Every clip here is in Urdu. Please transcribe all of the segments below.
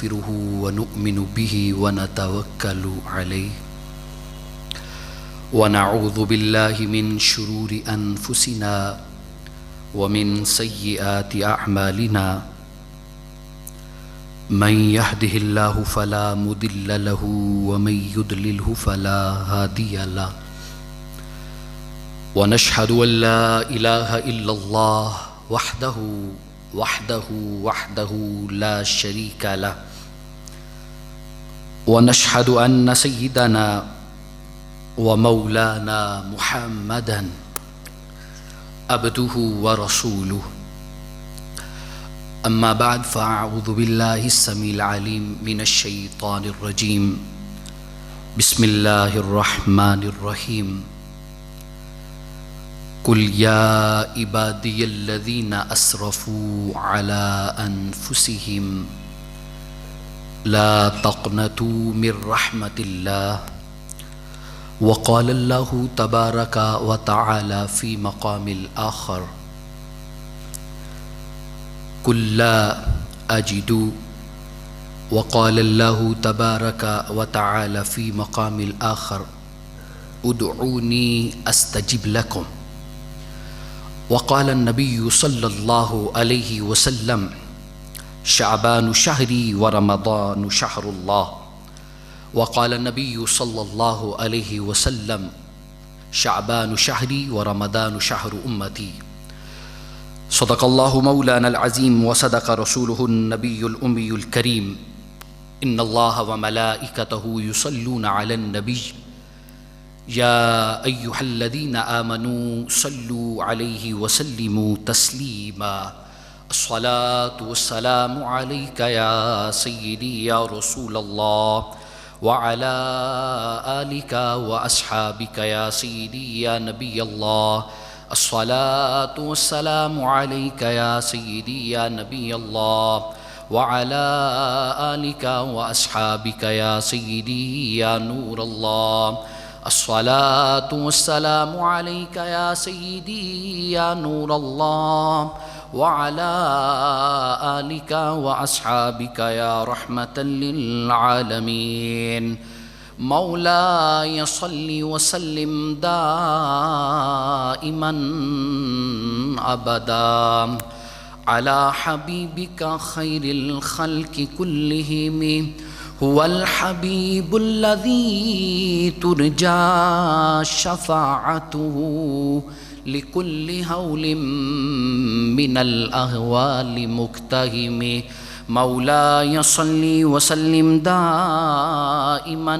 ونستغفره ونؤمن به ونتوكل عليه ونعوذ بالله من شرور أنفسنا ومن سيئات أعمالنا من يهده الله فلا مضل له ومن يضلله فلا هادي له ونشهد أن لا إله إلا الله وحده لا شريك له ونشهد أن سيدنا ومولانا محمدا عبده ورسوله أما بعد فأعوذ بالله السميع العليم من الشيطان الرجيم بسم الله الرحمن الرحيم قل يا عبادي الذين أسرفوا على أنفسهم لا تقنطوا من رحمة الله وقال الله تبارك وتعالى في مقام الآخر قل لا أجد وقال الله تبارك وتعالى في مقام الآخر ادعوني أستجب لكم وقال النبي صلى الله عليه وسلم شعبان شهري ورمضان شهر الله وقال النبي صلى الله عليه وسلم شعبان شهري ورمضان شهر أمتي صدق الله مولانا العظيم وصدق رسوله النبي الأمي الكريم إن الله وملائكته يصلون على النبي يا أيها الذين آمنوا صلوا عليه وسلموا تسليما الصلاة والسلام عليك يا سيدي يا رسول الله وعلى آلك وأصحابك يا سيدي يا نبي الله الصلاة والسلام عليك يا سيدي يا نبي الله وعلى آلك وأصحابك يا سيدي يا نور الله الصلاة والسلام عليك يا سيدي يا نور الله وعلى آلك وأصحابك يا رحمة للعالمين مولاي صل وسلم دائما أبدا على حبيبك خير الخلق كلهم هو الحبيب الذي ترجى شفاعته لكل هول من الأهوال مقتهم مولاي صل وسلم دائما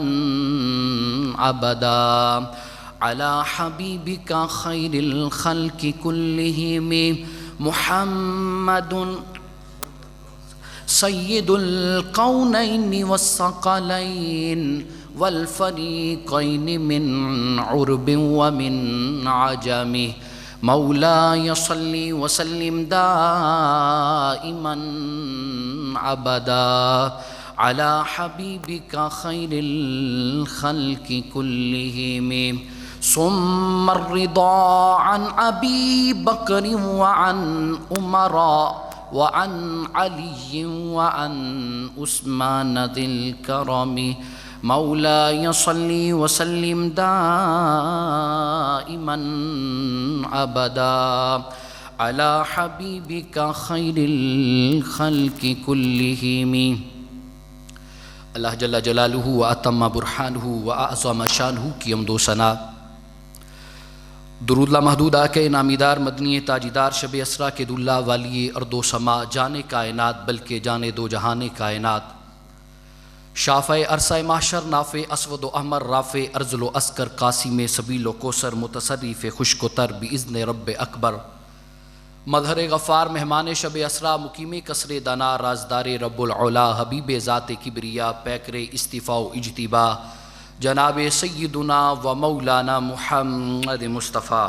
أبدا على حبيبك خير الخلق كلهم محمد سيد الكونين والثقلين والفريقين من عرب ومن عجم مولاي صل وسلم دائما أبدا على حبيبك خير الخلق كلهم ثم الرضا عن أبي بكر وعن عمر وعن علي وعن عثمان ذي الكرم مولاي صل وسلم دائما أبدا على حبيبك خير الخلق كلهم اللہ جل جلالہ و اتم برہانہ و اعظم شانہ کی حمد و ثنا درود لا محدود آقا نامیدار مدنی تاجیدار شب اسرا کے دلہ والی ارض و سما جانے کائنات بلکہ جانے دو جہان کائنات شافع عرصہ محشر نافع اسود و احمر رافع ارذل و اسکر قاسم سبیل و کوثر متصرف خشک و تر باذن رب اکبر مظہر غفار مہمان شب اسرا مقیم قصر دنا رازدار رب العلا حبیب ذات کبریا پیکر استفاء و اجتباء جناب سیدنا و مولانا محمد مصطفیٰ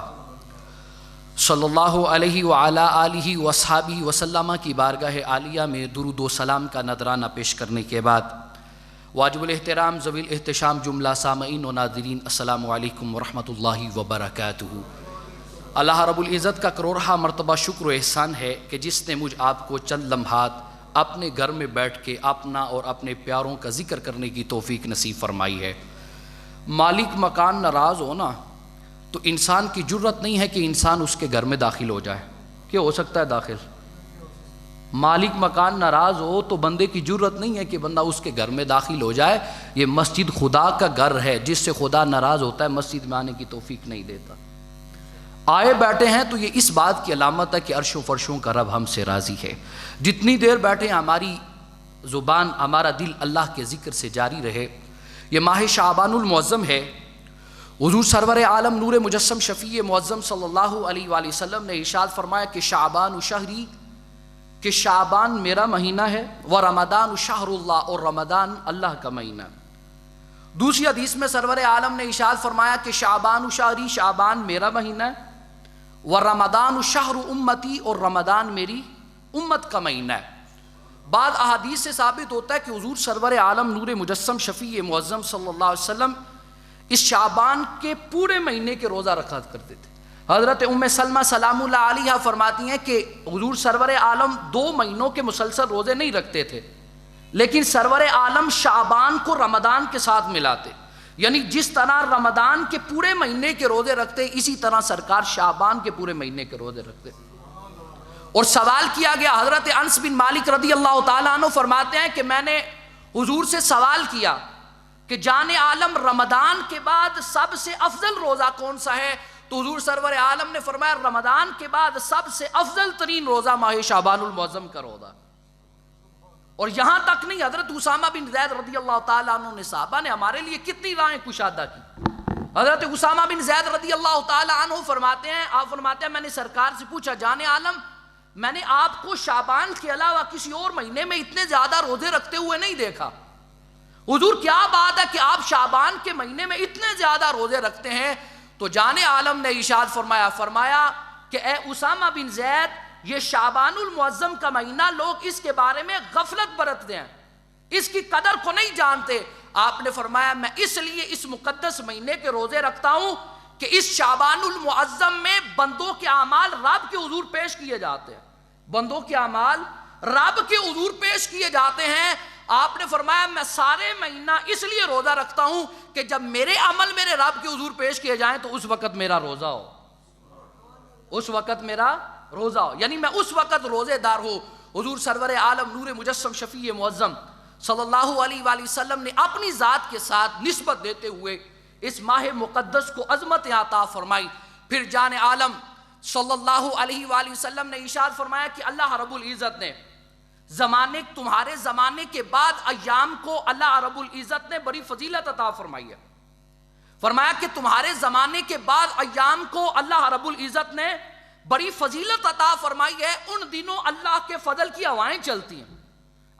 صلی اللہ علیہ وعلا آلہ وصحابہ وسلم کی بارگاہ عالیہ میں درود و سلام کا نذرانہ پیش کرنے کے بعد واجب الاحترام ذوی الاحتشام جملہ سامعین و ناظرین السلام علیکم ورحمۃ اللہ وبرکاتہ۔ اللہ رب العزت کا کروڑہ مرتبہ شکر و احسان ہے کہ جس نے مجھ آپ کو چند لمحات اپنے گھر میں بیٹھ کے اپنا اور اپنے پیاروں کا ذکر کرنے کی توفیق نصیب فرمائی ہے۔ مالک مکان ناراض ہو نا تو انسان کی جرت نہیں ہے کہ انسان اس کے گھر میں داخل ہو جائے، کہ ہو سکتا ہے داخل؟ مالک مکان ناراض ہو تو بندے کی جرت نہیں ہے کہ بندہ اس کے گھر میں داخل ہو جائے۔ یہ مسجد خدا کا گھر ہے، جس سے خدا ناراض ہوتا ہے مسجد میں آنے کی توفیق نہیں دیتا۔ آئے بیٹھے ہیں تو یہ اس بات کی علامت ہے کہ عرش و فرشوں کا رب ہم سے راضی ہے۔ جتنی دیر بیٹھے ہیں ہماری زبان، ہمارا دل اللہ کے ذکر سے جاری رہے۔ یہ ماہ شعبان المعظم ہے۔ حضور سرور عالم نور مجسم شفیع معظم صلی اللہ علیہ وآلہ وسلم نے ارشاد فرمایا کہ شعبان شہری، کہ شعبان میرا مہینہ ہے، ورمضان شہر اللہ، اور رمضان اللہ کا مہینہ۔ دوسری حدیث میں سرور عالم نے ارشاد فرمایا کہ شعبان شہری، شعبان میرا مہینہ ہے، ورمضان شہر امتی، اور رمضان میری امت کا مہینہ ہے۔ بعض احادیث سے ثابت ہوتا ہے کہ حضور سرور عالم نور مجسم شفیع معظم صلی اللہ علیہ وسلم اس شعبان کے پورے مہینے کے روزہ رکھا کرتے تھے۔ حضرت ام سلمہ سلام اللہ علیہ فرماتی ہیں کہ حضور سرور عالم 2 مہینوں کے مسلسل روزے نہیں رکھتے تھے، لیکن سرور عالم شعبان کو رمضان کے ساتھ ملاتے، یعنی جس طرح رمضان کے پورے مہینے کے روزے رکھتے اسی طرح سرکار شعبان کے پورے مہینے کے روزے رکھتے۔ اور سوال کیا گیا، حضرت انس بن مالک رضی اللہ تعالیٰ عنہ فرماتے ہیں کہ میں نے حضور سے سوال کیا کہ جان عالم رمضان کے بعد سب سے افضل روزہ کون سا ہے؟ تو حضور سرور عالم نے فرمایا رمضان کے بعد سب سے افضل ترین روزہ ماہ شعبان المعظم کا روزہ۔ اور یہاں تک نہیں، حضرت اسامہ بن زید رضی اللہ تعالیٰ عنہ نے، صحابہ نے ہمارے لیے کتنی راہیں کشادہ کی۔ حضرت اسامہ بن زید رضی اللہ تعالیٰ عنہ فرماتے ہیں، آپ فرماتے ہیں میں نے سرکار سے پوچھا جان عالم میں نے آپ کو شعبان کے علاوہ کسی اور مہینے میں اتنے زیادہ روزے رکھتے ہوئے نہیں دیکھا، حضور کیا بات ہے کہ آپ شعبان کے مہینے میں اتنے زیادہ روزے رکھتے ہیں؟ تو جان عالم نے ارشاد فرمایا کہ اے اسامہ بن زید، یہ شعبان المعظم کا مہینہ لوگ اس کے بارے میں غفلت برتتے ہیں، اس کی قدر کو نہیں جانتے۔ آپ نے فرمایا میں اس لیے اس مقدس مہینے کے روزے رکھتا ہوں کہ اس شعبان المعظم میں بندوں کے اعمال رب کے حضور پیش کیے جاتے ہیں، بندوں کے اعمال رب کے حضور پیش کیے جاتے ہیں۔ آپ نے فرمایا میں سارے مہینہ اس لیے روزہ رکھتا ہوں کہ جب میرے عمل میرے رب کے حضور پیش کیے جائیں تو اس وقت میرا روزہ ہو، اس وقت میرا روزہ ہو، یعنی میں اس وقت روزے دار ہوں۔ حضور سرور عالم نور مجسم شفیع معظم صلی اللہ علیہ وآلہ وسلم نے اپنی ذات کے ساتھ نسبت دیتے ہوئے اس ماہ مقدس کو عظمت عطا فرمائی۔ پھر جان عالم صلی اللہ علیہ وآلہ وسلم نے ارشاد فرمایا کہ اللہ رب العزت نے تمہارے زمانے کے بعد ایام کو اللہ رب العزت نے بڑی فضیلت عطا فرمائی ہے۔ فرمایا کہ تمہارے زمانے کے بعد ایام کو اللہ رب العزت نے بڑی فضیلت عطا فرمائی ہے۔ ان دنوں اللہ کے فضل کی ہوائیں چلتی ہیں،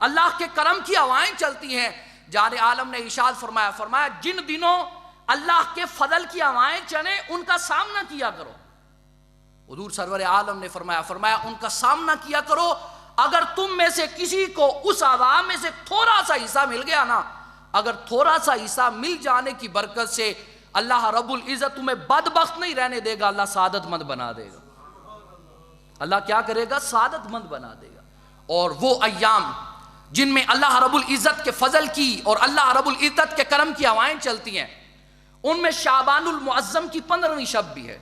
اللہ کے کرم کی ہوائیں چلتی ہیں۔ جان عالم نے ارشاد فرمایا جن دنوں اللہ کے فضل کی ہوائیں چلیں ان کا سامنا کیا کرو۔ حضور سرور عالم نے فرمایا ان کا سامنا کیا کرو۔ اگر تم میں سے کسی کو اس ہوا میں سے تھوڑا سا حصہ مل گیا نا، اگر تھوڑا سا حصہ مل جانے کی برکت سے اللہ رب العزت تمہیں بدبخت نہیں رہنے دے گا، اللہ سعادت مند بنا دے گا۔ اللہ کیا کرے گا؟ سعادت مند بنا دے گا۔ اور وہ ایام جن میں اللہ رب العزت کے فضل کی اور اللہ رب العزت کے کرم کی ہوائیں چلتی ہیں، ان میں شعبان المعظم کی 15ویں شب بھی ہے،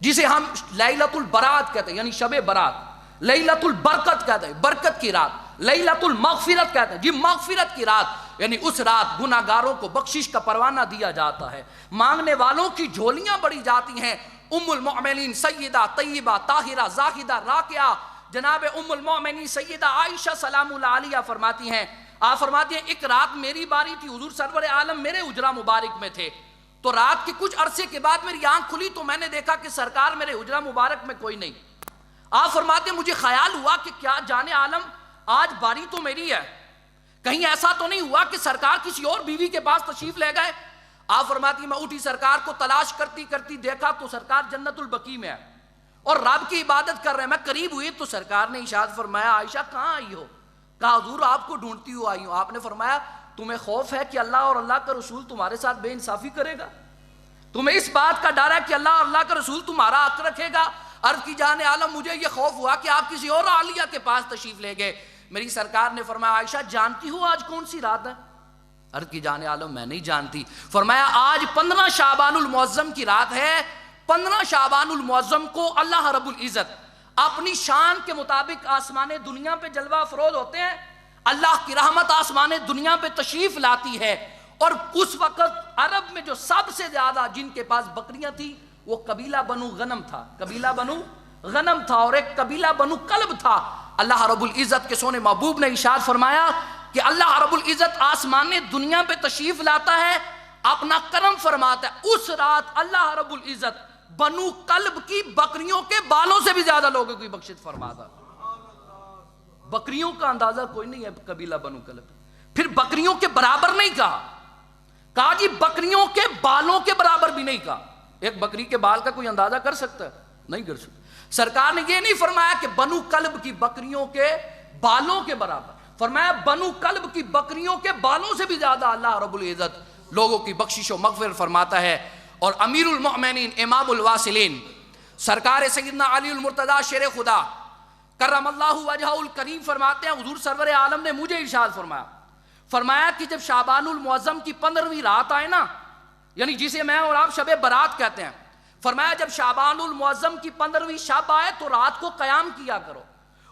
جسے ہم لیلۃ البرات کہتے ہیں، یعنی شب برات، لیلۃ البرکت کہتے ہیں، برکت کی رات، لیلۃ المغفرت کہتے ہیں، جی مغفرت کی رات، یعنی اس رات گناہگاروں کو بخشش کا پروانہ دیا جاتا ہے، مانگنے والوں کی جھولیاں بڑی جاتی ہیں۔ ام المؤمنین سیدہ طیبہ طاہرہ زاہدہ راکعہ جناب ام المؤمنین سیدہ عائشہ سلام اللہ علیہ فرماتی ہیں، آپ فرماتی ہیں ایک رات میری باری تھی، حضور سرور عالم میرے حجرہ مبارک میں تھے، تو رات کے کچھ عرصے کے بعد میری آنکھ کھلی تو میں نے دیکھا کہ سرکار میرے حجرہ مبارک میں کوئی نہیں۔ آپ فرماتے ہیں مجھے خیال ہوا کہ کیا جان عالم آج باری تو میری ہے، کہیں ایسا تو نہیں ہوا کہ سرکار کسی اور بیوی کے پاس تشریف لے گئے۔ آپ فرماتی ہیں میں اٹھی، سرکار کو تلاش کرتی کرتی دیکھا تو سرکار جنت البقیع میں ہے اور رب کی عبادت کر رہے ہیں۔ میں قریب ہوئی تو سرکار نے ارشاد فرمایا عائشہ کہاں آئی ہو؟ کہا حضور آپ کو ڈھونڈتی ہو آئی ہوں۔ آپ نے فرمایا تمہیں خوف ہے کہ اللہ اور اللہ کا رسول تمہارے ساتھ بے انصافی کرے گا؟ تمہیں اس بات کا ڈر ہے کہ اللہ اور اللہ کا رسول تمہارا حق رکھے گا؟ عرض کی جان عالم مجھے یہ خوف ہوا کہ آپ کسی اور عالیہ کے پاس تشریف لے گئے۔ میری سرکار نے فرمایا عائشہ جانتی ہو آج کون سی رات ہے؟ عرض کی جان عالم میں نہیں جانتی. فرمایا آج 15 شعبان المعظم کی رات ہے. 15 شعبان المعظم کو اللہ رب العزت اپنی شان کے مطابق آسمان دنیا پہ جلوہ افروز ہوتے ہیں. اللہ کی رحمت آسمان دنیا پہ تشریف لاتی ہے. اور اس وقت عرب میں جو سب سے زیادہ جن کے پاس بکریاں تھی وہ قبیلہ بنو غنم تھا. قبیلہ بنو غنم تھا اور ایک قبیلہ بنو کلب تھا. اللہ رب العزت کے سونے محبوب نے ارشاد فرمایا کہ اللہ رب العزت آسمان دنیا پہ تشریف لاتا ہے, اپنا کرم فرماتا ہے. اس رات اللہ رب العزت بنو کلب کی بکریوں کے بالوں سے بھی زیادہ لوگوں کی بخشش فرماتا. بکریوں کا اندازہ کوئی نہیں ہے قبیلہ بنو کلب. پھر بکریوں کے برابر نہیں کہا جی بکریوں کے بالوں کے برابر بھی نہیں کہا. ایک بکری کے بال کا کوئی اندازہ کر سکتا ہے؟ نہیں کر سکتا. سرکار نے یہ نہیں فرمایا کہ بنو کلب کی بکریوں کے بالوں کے برابر, فرمایا بنو کلب کی بکریوں کے بالوں سے بھی زیادہ اللہ رب العزت لوگوں کی بخشش و مغفرت فرماتا ہے. اور امیر المؤمنین امام الواصلین سرکار سیدنا علی المرتضی شیر خدا کرم اللہ وجہہ الکریم فرماتے ہیں حضور سرور عالم نے مجھے ارشاد فرمایا کہ جب شعبان المعظم کی 15ویں رات آئے نا, یعنی جسے میں اور آپ شب برات کہتے ہیں, فرمایا جب شعبان المعظم کی 15ویں شب آئے تو رات کو قیام کیا کرو.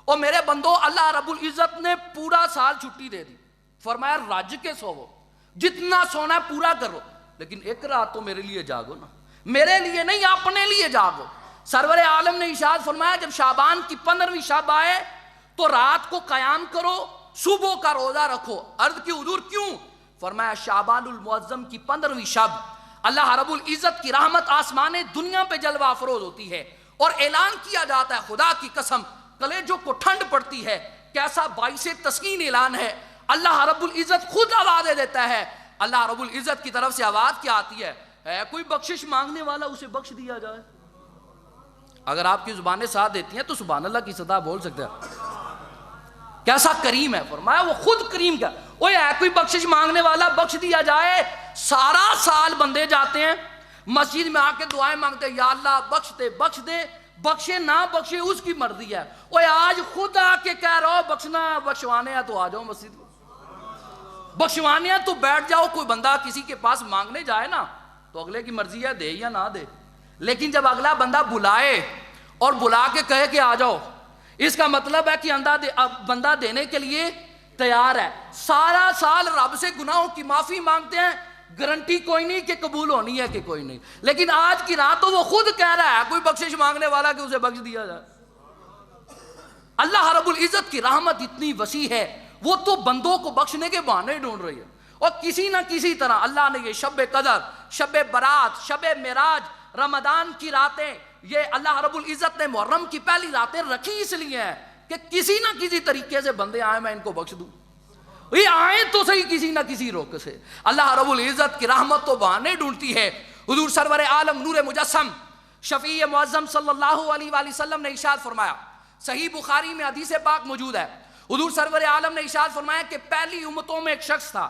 اور میرے بندو اللہ رب العزت نے پورا سال چھٹی دے دی. فرمایا رج کے سوو, جتنا سونا ہے پورا کرو, لیکن ایک رات تو میرے لیے جاگو نا. میرے لیے نہیں, اپنے لیے جاگو. سرور عالم نے ارشاد فرمایا جب شعبان کی 15ویں شب آئے تو رات کو قیام کرو, صبح کا روزہ رکھو. عرض کی حضور کیوں؟ فرمایا شعبان المعظم کی 15ویں شب اللہ رب العزت کی رحمت آسمان دنیا پہ جلوہ افروز ہوتی ہے اور اعلان کیا جاتا ہے خدا کی قسم کلیجوں کو ٹھنڈ پڑتی ہے. کیسا باعث تسکین اعلان ہے. اللہ رب العزت خود آوازیں دیتا ہے. اللہ رب العزت کی طرف سے آواز کیا آتی ہے کوئی بخشش مانگنے والا اسے بخش دیا جائے. اگر آپ کی زبانیں ساتھ دیتی ہیں تو سبحان اللہ کی صدا بول سکتے ہیں. کیسا کریم ہے. فرمایا وہ خود کریم کا اوے ہے کوئی بخشش مانگنے والا بخش دیا جائے. سارا سال بندے جاتے ہیں مسجد میں آ کے دعائیں مانگتے ہیں یا اللہ بخش دے بخش دے, بخشے نہ بخشے اس کی مرضی ہے. اوے آج خود آ کے کہہ رہا ہو بخشنا بخشوانے ہیں تو آ جاؤ مسجد میں, بخشوانے ہیں تو بیٹھ جاؤ. کوئی بندہ کسی کے پاس مانگنے جائے نا تو اگلے کی مرضی ہے دے یا نہ دے, لیکن جب اگلا بندہ بلائے اور بلا کے کہے کہ آ جاؤ, اس کا مطلب ہے کہ بندہ دینے کے لیے تیار ہے. سارا سال رب سے گناہوں کی معافی مانگتے ہیں, گارنٹی کوئی نہیں کہ قبول ہونی ہے کہ کوئی نہیں, لیکن آج کی رات تو وہ خود کہہ رہا ہے کوئی بخشش مانگنے والا کہ اسے بخش دیا جائے. اللہ رب العزت کی رحمت اتنی وسیع ہے, وہ تو بندوں کو بخشنے کے بہانے ڈھونڈ رہی ہے. اور کسی نہ کسی طرح اللہ نے یہ شب قدر, شب برات, شب معراج, رمضان کی راتیں, یہ اللہ رب العزت نے محرم کی پہلی راتیں رکھی اس لیے ہیں کہ کسی نہ کسی طریقے سے بندے آئے میں ان کو بخش دوں. یہ آئے تو صحیح کسی نہ کسی روک سے. اللہ رب العزت کی رحمت تو بہانے ڈھونڈتی ہے. حضور سرور عالم نور مجسم شفیع معظم صلی اللہ علیہ وآلہ وسلم نے ارشاد فرمایا, صحیح بخاری میں حدیث پاک موجود ہے. حضور سرور عالم نے ارشاد فرمایا کہ پہلی امتوں میں ایک شخص تھا,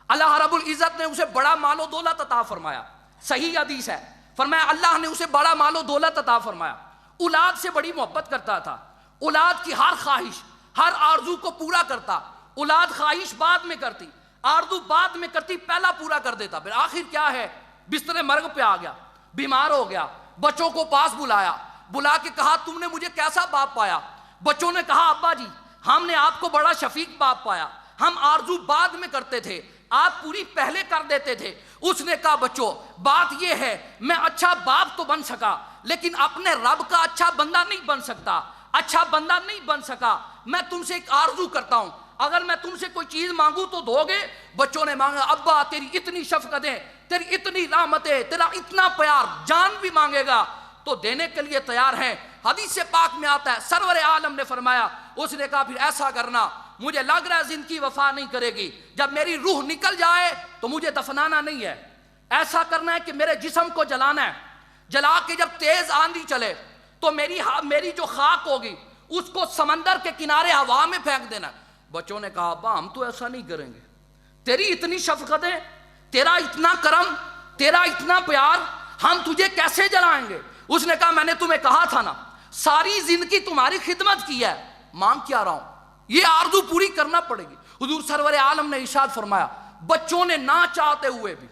اللہ رب العزت نے اسے بڑا مال و دولت عطا فرمایا. صحیح حدیث ہے. فرمایا اللہ نے اسے بڑا مال و دولت عطا فرمایا. اولاد سے بڑی محبت کرتا تھا, اولاد کی ہر خواہش ہر آرزو کو پورا کرتا. اولاد خواہش بعد میں کرتی, آرزو بعد میں کرتی, پہلا پورا کر دیتا. پھر آخر کیا ہے, بستر مرگ پہ آ گیا, بیمار ہو گیا. بچوں کو پاس بلایا, بلا کے کہا تم نے مجھے کیسا باپ پایا؟ بچوں نے کہا ابا جی ہم نے آپ کو بڑا شفیق باپ پایا, ہم آرزو بعد میں کرتے تھے, آپ پوری پہلے کر دیتے تھے. اس نے کہا بچوں بات یہ ہے میں اچھا باپ تو بن سکا لیکن اپنے رب کا اچھا بندہ نہیں بن سکتا, اچھا بندہ نہیں بن سکا. میں تم سے ایک آرزو کرتا ہوں, اگر میں تم سے کوئی چیز مانگوں تو دو گے؟ بچوں نے مانگا ابا تیری اتنی شفقتیں, تیری اتنی رحمتیں, تیرا اتنا پیار, جان بھی مانگے گا تو دینے کے لیے تیار ہیں. حدیث پاک میں آتا ہے سرور عالم نے فرمایا, اس نے کہا پھر ایسا کرنا, مجھے لگ رہا ہے زندگی وفا نہیں کرے گی, جب میری روح نکل جائے تو مجھے دفنانا نہیں ہے, ایسا کرنا ہے کہ میرے جسم کو جلانا ہے, جلا کے جب تیز آندھی چلے تو میری جو خاک ہوگی اس کو سمندر کے کنارے ہوا میں پھینک دینا. بچوں نے کہا ابا ہم تو ایسا نہیں کریں گے, تیری اتنی شفقتیں, تیرا اتنا کرم, تیرا اتنا پیار, ہم تجھے کیسے جلائیں گے؟ اس نے کہا میں نے تمہیں کہا تھا نا ساری زندگی تمہاری خدمت کی ہے, مانگ کیا رہا ہوں, یہ آرزو پوری کرنا پڑے گی۔ حضور سرور عالم نے ارشاد فرمایا بچوں نے نہ چاہتے ہوئے بھی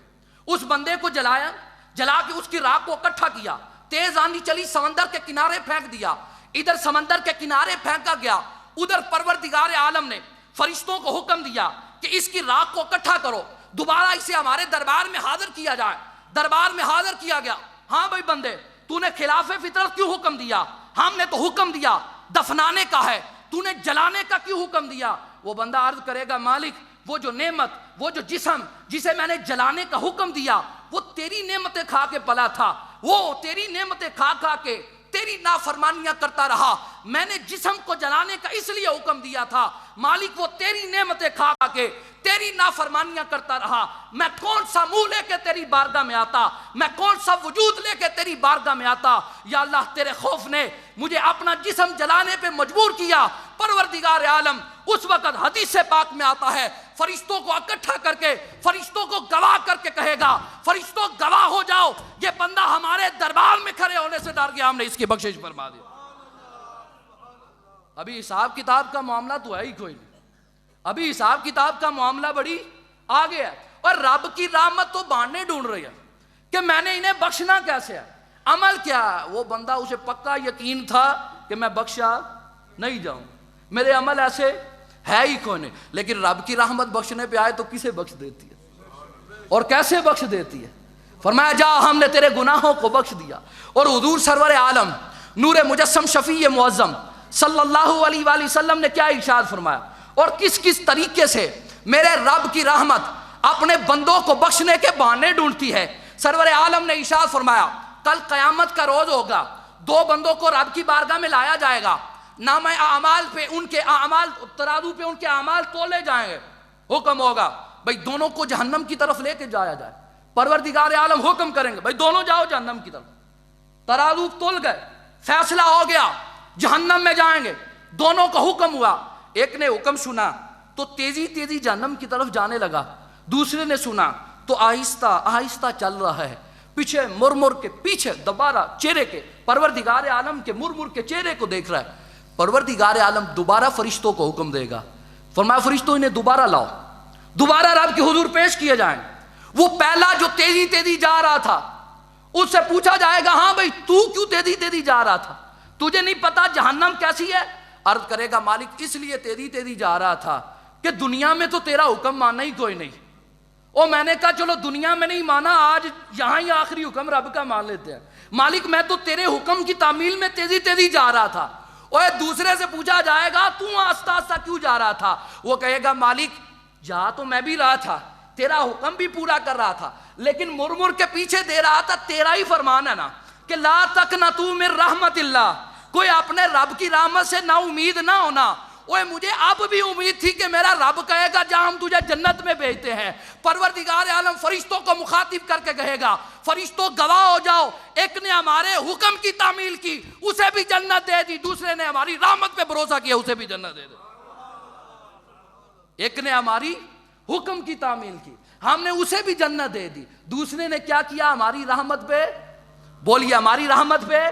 اس بندے کو جلایا، جلا کے اس کی راکھ کو اکٹھا کیا، تیز آندھی چلی سمندر کے کنارے پھینک دیا، ادھر سمندر کے کنارے پھینکا گیا، ادھر پروردگار عالم نے فرشتوں کو حکم دیا کہ اس کی راکھ کو اکٹھا کرو، دوبارہ اسے ہمارے دربار میں حاضر کیا جائے۔ دربار میں حاضر کیا گیا، ہاں بھائی بندے تو نے خلاف فطرت کیوں حکم دیا؟ ہم نے تو حکم دیا دفنانے کا ہے، تو نے جلانے کا کیوں حکم دیا؟ وہ بندہ عرض کرے گا مالک وہ جو نعمت، وہ جو جسم جسے میں نے جلانے کا حکم دیا وہ تیری نعمتیں کھا کے پلا تھا، وہ تیری نعمتیں کھا کھا کے تیری نافرمانیاں کرتا رہا، میں نے جسم کو جلانے کا اس لیے حکم دیا تھا مالک وہ تیری نعمتیں کھا کھا کے تیری نافرمانیاں کرتا رہا، میں کون سا منہ لے کے تیری بارگاہ میں آتا، میں کون سا وجود لے کے تیری بارگاہ میں آتا؟ یا اللہ تیرے خوف نے مجھے اپنا جسم جلانے پہ مجبور کیا۔ پروردگار عالم اس وقت حدیث پاک میں آتا ہے فرشتوں کو اکٹھا کر کے فرشتوں کو گواہ کر کے کہے گا فرشتوں گواہ ہو جاؤ یہ بندہ ہمارے دربار میں کھڑے ہونے سے ڈر گیا، ہم نے اس کی بخشش فرما دی۔ ابھی حساب کتاب کا معاملہ تو ہے ہی کوئی نہیں، ابھی حساب کتاب کا معاملہ بڑی آگے ہے، اور رب کی رحمت تو بہانے ڈھونڈ رہی ہے کہ میں نے انہیں بخشنا کیسے ہے، عمل کیا ہے؟ وہ بندہ اسے پکا یقین تھا کہ میں بخشا نہیں جاؤں، میرے عمل ایسے ہے ہی کوئی نہیں، لیکن رب کی رحمت بخشنے پہ آئے تو کسے بخش دیتی ہے اور کیسے بخش دیتی ہے؟ فرمایا جا ہم نے تیرے گناہوں کو بخش دیا۔ اور حضور سرور عالم نور مجسم شفیع معظم صلی اللہ علیہ وآلہ وسلم نے کیا ارشاد فرمایا اور کس کس طریقے سے میرے رب کی رحمت اپنے بندوں کو بخشنے کے بہانے ڈھونڈتی ہے۔ سرور عالم نے ارشاد فرمایا کل قیامت کا روز ہوگا، دو بندوں کو رب کی بارگاہ میں لایا جائے گا، نام اعمال پہ ان کے اعمال ترازو پہ ان کے اعمال تولے جائیں گے، حکم ہوگا بھئی دونوں کو جہنم کی طرف لے کے جایا جائے، پروردگار عالم حکم کریں گے بھئی دونوں جاؤ جہنم کی طرف، ترازو تول گئے، فیصلہ ہو گیا جہنم میں جائیں گے، دونوں کا حکم ہوا، ایک نے حکم سنا تو تیزی تیزی جہنم کی طرف جانے لگا، دوسرے نے سنا تو آہستہ آہستہ چل رہا ہے، پیچھے مر کے پیچھے دوبارہ چہرے کے پروردگار عالم کے مر کے چہرے کو دیکھ رہا ہے۔ پروردگار عالم دوبارہ فرشتوں کو حکم دے گا، فرمایا فرشتوں انہیں دوبارہ لاؤ، دوبارہ رب کے حضور پیش کیے جائیں۔ وہ پہلا جو تیزی تیزی جا رہا تھا اس سے پوچھا جائے گا ہاں بھئی تو کیوں تیزی تیزی جا رہا تھا، تجھے نہیں پتا جہنم کیسی ہے؟ عرض کرے گا مالک اس لیے تیزی تیزی جا رہا تھا کہ دنیا میں تو تیرا حکم مانا ہی کوئی نہیں، اور میں نے کہا چلو دنیا میں نہیں مانا آج یہاں ہی آخری حکم رب کا مان لیتے ہیں، مالک میں تو تیرے حکم کی تعمیل میں تیزی تیزی جا رہا تھا۔ اور دوسرے سے پوچھا جائے گا تو آہستہ آہستہ کیوں جا رہا تھا؟ وہ کہے گا مالک جا تو میں بھی رہا تھا، تیرا حکم بھی پورا کر رہا تھا، لیکن مر کے پیچھے دے رہا تھا تیرا ہی فرمان ہے نا کہ لا تقنطوا من رحمت اللہ، کوئی اپنے رب کی رحمت سے نا امید نہ ہونا۔ اوے مجھے اب بھی امید تھی کہ میرا رب کہے گا جہاں ہم تجھے جنت میں بھیجتے ہیں، پروردگار عالم فرشتوں کو مخاطب کر کے کہے گا فرشتوں گواہ ہو جاؤ، ایک نے ہمارے حکم کی تعمیل کی اسے بھی جنت دے دی، دوسرے نے ہماری رحمت پہ بھروسہ کیا اسے بھی جنت دے دی۔ ایک نے ہماری حکم کی تعمیل کی ہم نے اسے بھی جنت دے دی، دوسرے نے کیا کیا ہماری رحمت پہ، بولیے ہماری رحمت پہ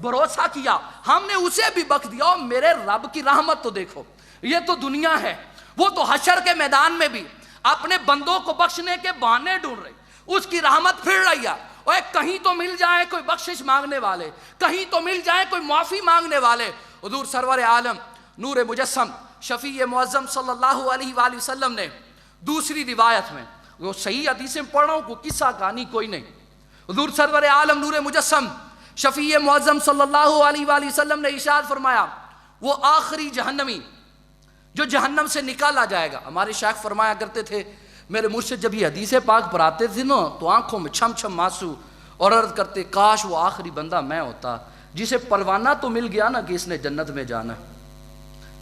بھروسہ کیا، ہم نے اسے بھی بخش دیا۔ اور میرے رب کی رحمت تو دیکھو، یہ تو دنیا ہے، وہ تو حشر کے میدان میں بھی اپنے بندوں کو بخشنے کے بہانے ڈھونڈ رہی، اس کی رحمت پھر رہی ہے، اور کہیں تو مل جائے کوئی بخشش مانگنے والے، کہیں تو مل جائے کوئی معافی مانگنے والے۔ حضور سرور عالم نور مجسم شفیع معظم صلی اللہ علیہ وآلہ وسلم نے دوسری روایت میں، وہ صحیح حدیثیں پڑھ رہا ہوں، کوئی قصہ کہانی کوئی نہیں، حضور سرور عالم نور مجسم شفیع معظم صلی اللہ علیہ وآلہ وسلم نے ارشاد فرمایا وہ آخری جہنمی جو جہنم سے نکالا جائے گا، ہمارے شیخ فرمایا کرتے تھے میرے مرشد جب یہ حدیث پاک پڑھاتے تھے نا تو آنکھوں میں چھم چھم آنسو، اور عرض کرتے کاش وہ آخری بندہ میں ہوتا جسے پروانہ تو مل گیا نا کہ اس نے جنت میں جانا،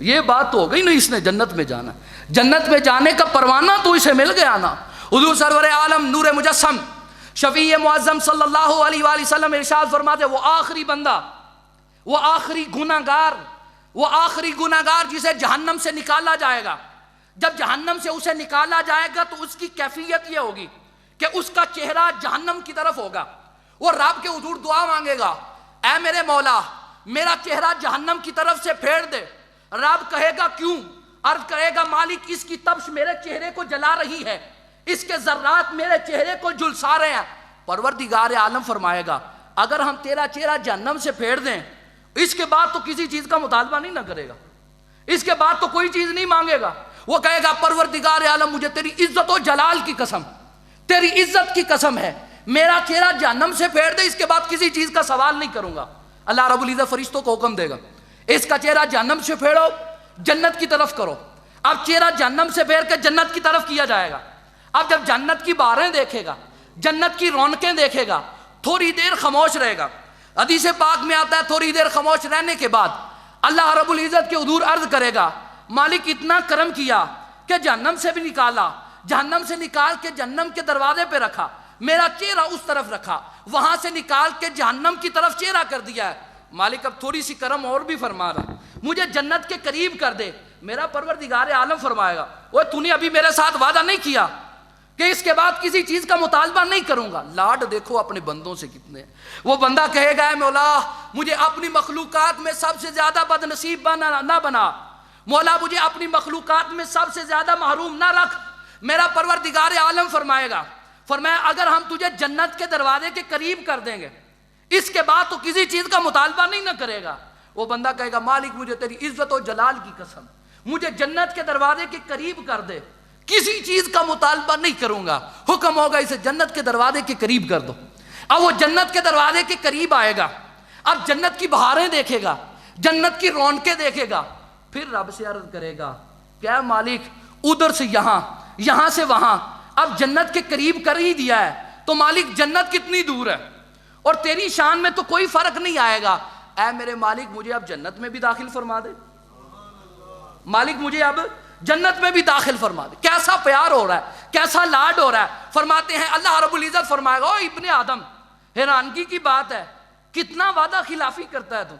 یہ بات تو ہو گئی نا اس نے جنت میں جانا، جنت میں جانے کا پروانہ تو اسے مل گیا نا۔ حضور سرور عالم نور مجسم شفیع معظم صلی اللہ علیہ وآلہ وسلم ارشاد فرماتے وہ آخری بندہ، وہ آخری گناہگار جسے جہنم سے نکالا جائے گا، جب جہنم سے اسے نکالا جائے گا تو اس کی کیفیت یہ ہوگی کہ اس کا چہرہ جہنم کی طرف ہوگا، وہ رب کے حضور دعا مانگے گا اے میرے مولا میرا چہرہ جہنم کی طرف سے پھیر دے، رب کہے گا کیوں؟ عرض کرے گا مالک اس کی تپش میرے چہرے کو جلا رہی ہے، اس کے ذرات میرے چہرے کو جھلسا رہے ہیں۔ پروردگار عالم فرمائے گا اگر ہم تیرا چہرہ جہنم سے پھیر دیں اس کے بعد تو کسی چیز کا مطالبہ نہیں نہ کرے گا، اس کے بعد تو کوئی چیز نہیں مانگے گا۔ وہ کہے گا پروردگار عالم مجھے تیری عزت و جلال کی قسم، تیری عزت کی قسم ہے، میرا چہرہ جہنم سے پھیر دے، اس کے بعد کسی چیز کا سوال نہیں کروں گا۔ اللہ رب العزت فرشتوں کو حکم دے گا اس کا چہرہ جہنم سے پھیرو، جنت کی طرف کرو۔ اب چہرہ جہنم سے پھیر کے جنت کی طرف کیا جائے گا۔ اب جب جنت کی بہاریں دیکھے گا، جنت کی رونقیں دیکھے گا، تھوڑی دیر خاموش رہے گا۔ حدیث پاک میں آتا ہے تھوڑی دیر خاموش رہنے کے بعد اللہ رب العزت کے حضور عرض کرے گا مالک اتنا کرم کیا کہ جہنم سے بھی نکالا، جہنم سے نکال کے جہنم کے دروازے پہ رکھا، میرا چہرہ اس طرف رکھا، وہاں سے نکال کے جہنم کی طرف چہرہ کر دیا ہے۔ مالک اب تھوڑی سی کرم اور بھی فرما رہا، مجھے جنت کے قریب کر دے۔ میرا پروردگار عالم فرمائے گا وہ تو نے ابھی میرے ساتھ وعدہ نہیں کیا کہ اس کے بعد کسی چیز کا مطالبہ نہیں کروں گا۔ لاڈ دیکھو اپنے بندوں سے کتنے، وہ بندہ کہے گا اے مولا مجھے اپنی مخلوقات میں سب سے زیادہ بد نصیب نہ بنا، مولا مجھے اپنی مخلوقات میں سب سے زیادہ محروم نہ رکھ۔ میرا پروردگار عالم فرمائے گا، فرمایا اگر ہم تجھے جنت کے دروازے کے قریب کر دیں گے اس کے بعد تو کسی چیز کا مطالبہ نہیں نہ کرے گا۔ وہ بندہ کہے گا مالک مجھے تیری عزت و جلال کی قسم مجھے جنت کے دروازے کے قریب کر دے، کسی چیز کا مطالبہ نہیں کروں گا۔ حکم ہوگا اسے جنت کے دروازے کے قریب کر دو۔ اب وہ جنت کے دروازے کے قریب آئے گا، اب جنت کی بہاریں دیکھے گا، جنت کی رونقیں دیکھے گا، پھر رب سے عرض کرے گا کیا مالک ادھر سے یہاں، یہاں سے وہاں، اب جنت کے قریب کر ہی دیا ہے تو مالک جنت کتنی دور ہے اور تیری شان میں تو کوئی فرق نہیں آئے گا۔ اے میرے مالک مجھے اب جنت میں بھی داخل فرما دے، مالک مجھے اب جنت میں بھی داخل فرما دے۔ کیسا پیار ہو رہا ہے، کیسا لاڈ ہو رہا ہے۔ فرماتے ہیں اللہ رب العزت فرمائے گا او ابن آدم حیرانگی کی بات ہے کتنا وعدہ خلافی کرتا ہے تو،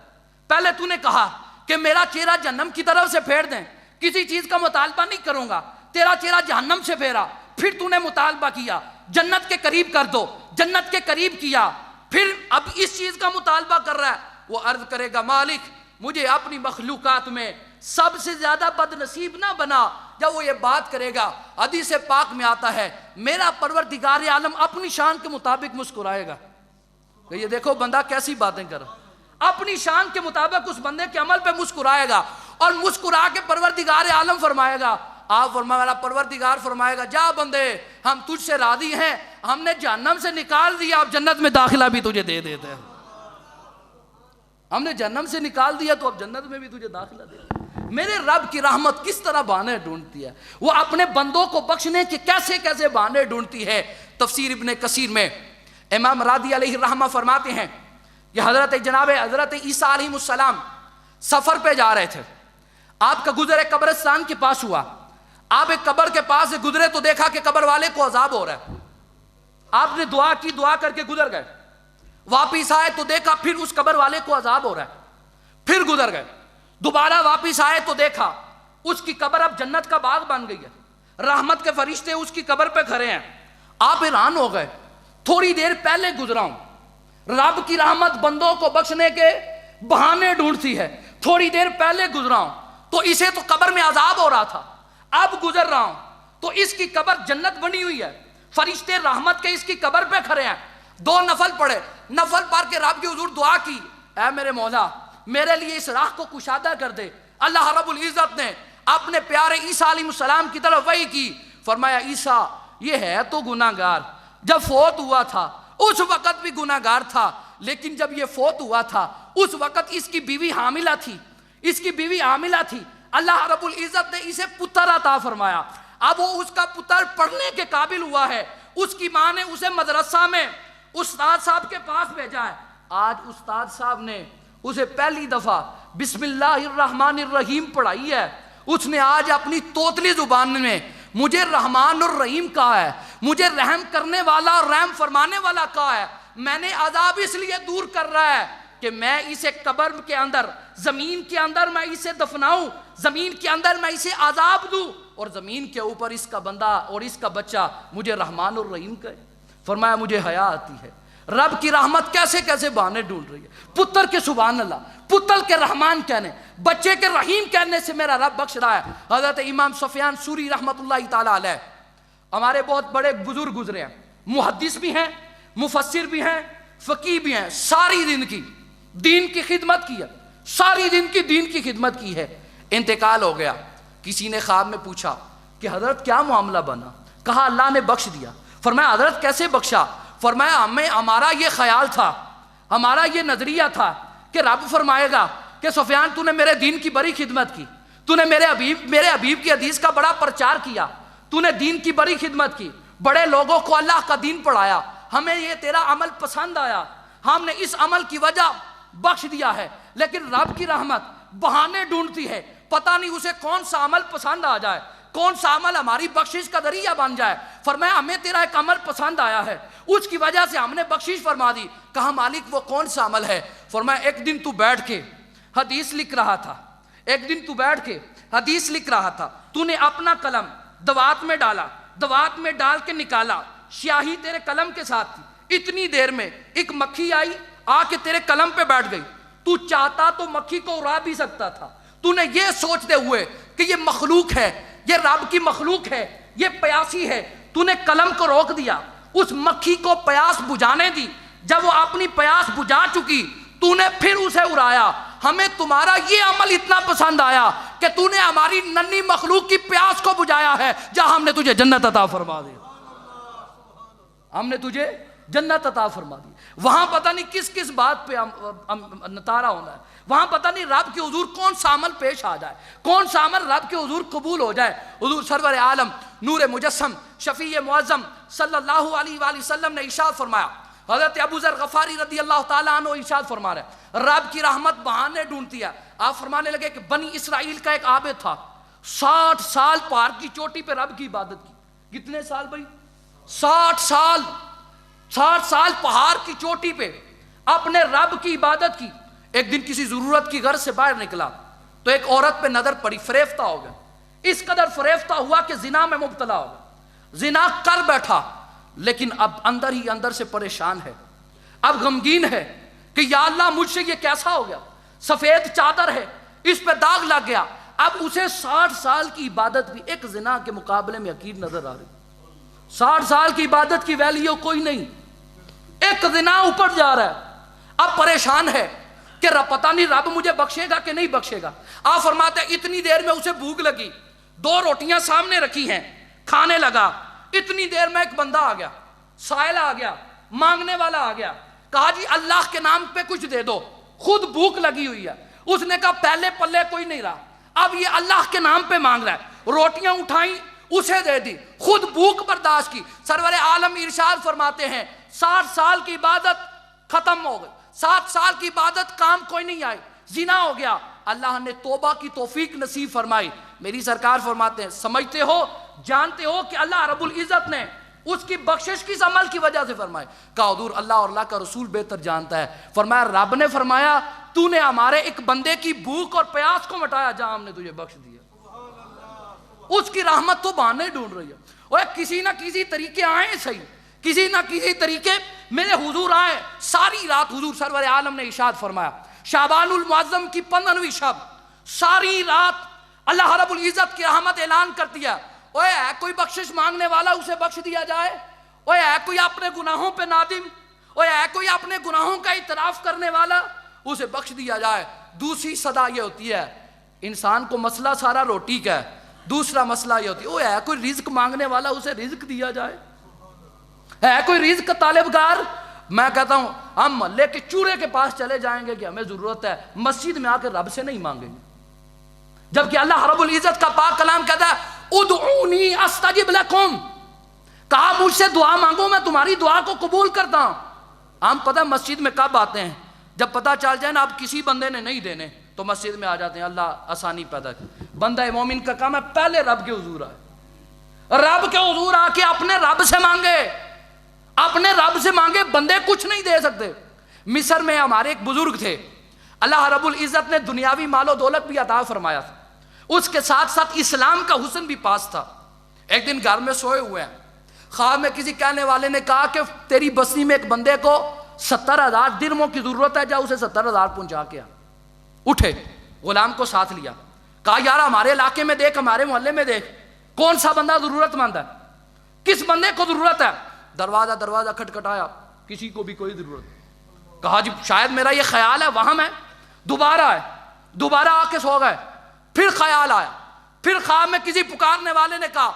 پہلے تو نے کہا کہ میرا چہرہ جہنم کی طرف سے پھیر دیں، کسی چیز کا مطالبہ نہیں کروں گا، تیرا چہرہ جہنم سے پھیرا، پھر تو نے مطالبہ کیا جنت کے قریب کر دو، جنت کے قریب کیا، پھر اب اس چیز کا مطالبہ کر رہا ہے۔ وہ عرض کرے گا مالک مجھے اپنی مخلوقات میں سب سے زیادہ بد نصیب نہ بنا۔ جب وہ یہ بات کرے گا حدیث پاک میں آتا ہے میرا پروردگار عالم اپنی شان کے مطابق مسکرائے گا کہ یہ دیکھو بندہ کیسی باتیں کر رہا، اپنی شان کے مطابق اس بندے کے عمل پہ مسکرائے گا، اور مسکرا کے پروردگار عالم فرمائے گا آپ فرمائے والا پروردگار فرمائے گا جا بندے ہم تجھ سے راضی ہیں، ہم نے جہنم سے نکال دیا، اب جنت میں داخلہ بھی تجھے دے دیتے ہیں، ہم نے جہنم سے نکال دیا تو اب جنت میں بھی تجھے داخلہ دے دیتے ہیں۔ میرے رب کی رحمت کس طرح بہانے ڈھونڈتی ہے، وہ اپنے بندوں کو بخشنے کے کیسے کیسے بہانے ڈھونڈتی ہے۔ تفسیر ابن کثیر میں امام راضی علیہ الرحمہ فرماتے ہیں کہ حضرت عیسیٰ علیہ السلام سفر پہ جا رہے تھے، آپ کا گزر ایک قبرستان کے پاس ہوا، آپ ایک قبر کے پاس سے گزرے تو دیکھا کہ قبر والے کو عذاب ہو رہا ہے، آپ نے دعا کی، دعا کر کے گزر گئے، واپس آئے تو دیکھا پھر اس قبر والے کو عذاب ہو رہا ہے، پھر گزر گئے، دوبارہ واپس آئے تو دیکھا اس کی قبر اب جنت کا باغ بن گئی ہے، رحمت کے فرشتے اس کی قبر پہ کھڑے ہیں، آپ حیران ہو گئے، تھوڑی دیر پہلے گزرا ہوں، رب کی رحمت بندوں کو بخشنے کے بہانے ڈھونڈتی ہے، تھوڑی دیر پہلے گزرا ہوں تو اسے تو قبر میں عذاب ہو رہا تھا، اب گزر رہا ہوں تو اس کی قبر جنت بنی ہوئی ہے، فرشتے رحمت کے اس کی قبر پہ کھڑے ہیں، دو نفل پڑھے، نفل پڑھ کے رب کے حضور دعا کی اے میرے مولا میرے لیے اس راہ کو کشادہ کر دے۔ اللہ رب العزت نے اپنے پیارے عیسیٰ علیہ السلام کی طرف وحی کی، فرمایا عیسیٰ یہ ہے تو گناہ گار، جب فوت ہوا تھا اس وقت بھی گناہ گار تھا، لیکن جب یہ فوت ہوا تھا اس وقت اس کی بیوی حاملہ تھی، اس کی بیوی حاملہ تھی، اللہ رب العزت نے اسے پتر عطا فرمایا، اب وہ اس کا پتر پڑھنے کے قابل ہوا ہے، اس کی ماں نے اسے مدرسہ میں استاد صاحب کے پاس بھیجا ہے، آج استاد صاحب نے اسے پہلی دفعہ بسم اللہ الرحمن الرحیم پڑھائی ہے، اس نے آج اپنی توتلی زبان میں مجھے رحمان الرحیم کہا ہے، مجھے رحم کرنے والا اور رحم فرمانے والا کہا ہے، میں نے عذاب اس لیے دور کر رہا ہے کہ میں اسے قبر کے اندر زمین کے اندر میں اسے دفناؤں، زمین کے اندر میں اسے عذاب دوں اور زمین کے اوپر اس کا بندہ اور اس کا بچہ مجھے رحمان الرحیم کہے۔ فرمایا مجھے حیا آتی ہے، رب کی رحمت کیسے کیسے بہانے ڈھونڈ رہی ہے. پتر کے سبحان اللہ، پتر کے رحمان کہنے، بچے کے رحیم کہنے سے میرا رب بخش رہا ہے. حضرت امام سفیان ثوری رحمۃ اللہ تعالیٰ علیہ ہمارے بہت بڑے بزرگ گزرے ہیں، محدث بھی ہیں، مفسر بھی ہیں، فقیہ بھی ہیں. ساری زندگی دین کی خدمت کی ہے، ساری زندگی دین کی خدمت کی ہے. انتقال ہو گیا. کسی نے خواب میں پوچھا کہ حضرت کیا معاملہ بنا؟ کہا اللہ نے بخش دیا. فرمایا حضرت کیسے بخشا؟ فرمایا ہمارا یہ خیال تھا، ہمارا یہ نظریہ تھا کہ رب فرمائے گا کہ سفیان تو نے میرے دین کی بڑی خدمت کی، تو نے میرے حبیب کی حدیث کا بڑا پرچار کیا، تو نے دین کی بڑی خدمت کی، بڑے لوگوں کو اللہ کا دین پڑھایا، ہمیں یہ تیرا عمل پسند آیا، ہم نے اس عمل کی وجہ بخش دیا ہے. لیکن رب کی رحمت بہانے ڈھونڈتی ہے، پتہ نہیں اسے کون سا عمل پسند آ جائے، کون سا عمل ہماری بخشش کا ذریعہ بن جائے. فرمایا ہمیں تیرا ایک عمل پسند آیا ہے، اس کی وجہ سے ہم نے بخشش فرما دی. کہا مالک وہ کون سا عمل ہے؟ فرمایا ایک دن تو بیٹھ کے حدیث لکھ رہا تھا، ایک دن تو بیٹھ کے حدیث لکھ رہا تھا، تو نے اپنا قلم دوات میں ڈالا، دوات میں ڈال کے نکالا، سیاہی تیرے قلم کے ساتھ تھی. اتنی دیر میں ایک مکھی آئی، آ کے تیرے قلم پہ بیٹھ گئی. تو چاہتا تو مکھی کو اڑا بھی سکتا تھا. تو نے یہ سوچتے ہوئے کہ یہ مخلوق ہے، یہ رب کی مخلوق ہے، یہ پیاسی ہے، تو نے قلم کو روک دیا، اس مکھی کو پیاس بجھانے دی. جب وہ اپنی پیاس بجھا چکی تو نے پھر اسے اڑایا. ہمیں تمہارا یہ عمل اتنا پسند آیا کہ تو نے ہماری ننھی مخلوق کی پیاس کو بجھایا ہے، جہاں ہم نے تجھے جنت عطا فرما دی، ہم نے تجھے جنت عطا فرما دی. وہاں پتہ نہیں کس کس بات پہ نتارا ہونا ہے، وہاں پتہ نہیں رب کے حضور کون سا عمل پیش آ جائے، کون سا عمل رب کے حضور قبول ہو جائے. حضور سرور عالم نور مجسم شفیع معظم صلی اللہ علیہ وآلہ وسلم نے ارشاد فرمایا، حضرت ابو ذر غفاری رضی اللہ تعالیٰ عنہ ارشاد فرما رہے ہیں رب کی رحمت بہانے ڈھونڈتی ہے. آپ فرمانے لگے کہ بنی اسرائیل کا ایک عابد تھا، 60 سال پہاڑ کی چوٹی پہ رب کی عبادت کی. کتنے سال بھائی؟ 60 سال، 60 سال پہاڑ کی چوٹی پہ اپنے رب کی عبادت کی. ایک دن کسی ضرورت کی غرض سے باہر نکلا تو ایک عورت پہ نظر پڑی، فریفتہ ہو گیا. اس قدر فریفتہ ہوا کہ زنا میں مبتلا ہو گیا، زنا کر بیٹھا. لیکن اب اندر ہی اندر سے پریشان ہے، اب غمگین ہے کہ یا اللہ مجھ سے یہ کیسا ہو گیا. سفید چادر ہے، اس پہ داغ لگ گیا. اب اسے 60 سال کی عبادت بھی ایک زنا کے مقابلے میں حقیر نظر آ رہی. 60 سال کی عبادت کی ویلیو کوئی نہیں، ایک زنا اوپر جا رہا ہے. اب پریشان ہے کہ پتہ نہیں رب مجھے بخشے گا کہ نہیں بخشے گا. آپ فرماتے ہیں اتنی دیر میں اسے بھوک لگی، 2 روٹیاں سامنے رکھی ہیں، کھانے لگا. اتنی دیر میں ایک بندہ آ گیا، سائل آ گیا، مانگنے والا آ گیا. کہا جی اللہ کے نام پہ کچھ دے دو، خود بھوک لگی ہوئی ہے. اس نے کہا پہلے پلے کوئی نہیں رہا، اب یہ اللہ کے نام پہ مانگ رہا ہے. روٹیاں اٹھائیں، اسے دے دی، خود بھوک برداشت کی. سرور عالم ارشاد فرماتے ہیں 60 سال کی عبادت ختم ہو گئی، 60 سال کی عبادت کام کوئی نہیں آئی، زنا ہو گیا. اللہ نے توبہ کی توفیق نصیب فرمائی. میری سرکار فرماتے ہیں سمجھتے ہو، جانتے ہو کہ اللہ رب العزت نے اس کی بخشش کس عمل کی وجہ سے فرمائی؟ کہا حضور اللہ اور اللہ کا رسول بہتر جانتا ہے. فرمایا رب نے فرمایا تو نے ہمارے ایک بندے کی بھوک اور پیاس کو مٹایا جہاں ہم نے تجھے بخش دیا. اس کی رحمت تو بہانے ڈھونڈ رہی ہے. اور کسی نہ کسی طریقے آئیں صحیح، کسی نہ کسی طریقے میرے حضور آئے. ساری رات حضور سرور عالم نے ارشاد فرمایا شعبان المعظم کی 15ویں شب ساری رات اللہ رب العزت کی رحمت اعلان کرتی ہے. اوے ہے کوئی بخشش مانگنے والا اسے بخش دیا جائے، اوے ہے کوئی اپنے گناہوں پہ نادم، اوے ہے کوئی اپنے گناہوں کا اعتراف کرنے والا اسے بخش دیا جائے. دوسری صدا یہ ہوتی ہے انسان کو مسئلہ سارا روٹی کا ہے، دوسرا مسئلہ یہ ہوتی ہے اوے ہے کوئی رزق مانگنے والا اسے رزق دیا جائے، ہے کوئی رزق طالبگار. میں کہتا ہوں ہم محلے کے چورے کے پاس چلے جائیں گے کہ ہمیں ضرورت ہے، مسجد میں آ کے رب سے نہیں مانگیں گے. جبکہ اللہ رب العزت کا پاک کلام کہتا ہے ادعونی استجب لکم، کہا مجھ سے دعا مانگو میں تمہاری دعا کو قبول کرتا ہوں. ہم پتہ مسجد میں کب آتے ہیں؟ جب پتہ چل جائے نا اب کسی بندے نے نہیں دینے تو مسجد میں آ جاتے ہیں اللہ آسانی پیدا کر. بندہ مومن کا کام ہے پہلے رب کے حضور آئے، رب کے حضور آ کے اپنے رب سے مانگے، اپنے رب سے مانگے. بندے کچھ نہیں دے سکتے. مصر میں ہمارے ایک بزرگ تھے، اللہ رب العزت نے دنیاوی مال و دولت بھی عطا فرمایا تھا، اس کے ساتھ ساتھ اسلام کا حسن بھی پاس تھا. ایک دن گھر میں سوئے ہوئے ہیں، خواب میں کسی کہنے والے نے کہا کہ تیری بستی میں ایک بندے کو 70,000 درہموں کی ضرورت ہے، جا اسے 70,000 پہنچا کے آ۔ اٹھے، غلام کو ساتھ لیا، کہا یار ہمارے علاقے میں دیکھ، ہمارے محلے میں دیکھ، کون سا بندہ ضرورت مند ہے، کس بندے کو ضرورت ہے؟ دروازہ کھٹکھٹایا، کسی کو بھی کوئی ضرورت نہیں۔ کہا جی شاید میرا یہ خیال ہے وہم ہے، دوبارہ آئے، دوبارہ آ کے سو گئے، پھر خیال آیا، پھر خواب میں کسی پکارنے والے نے کہا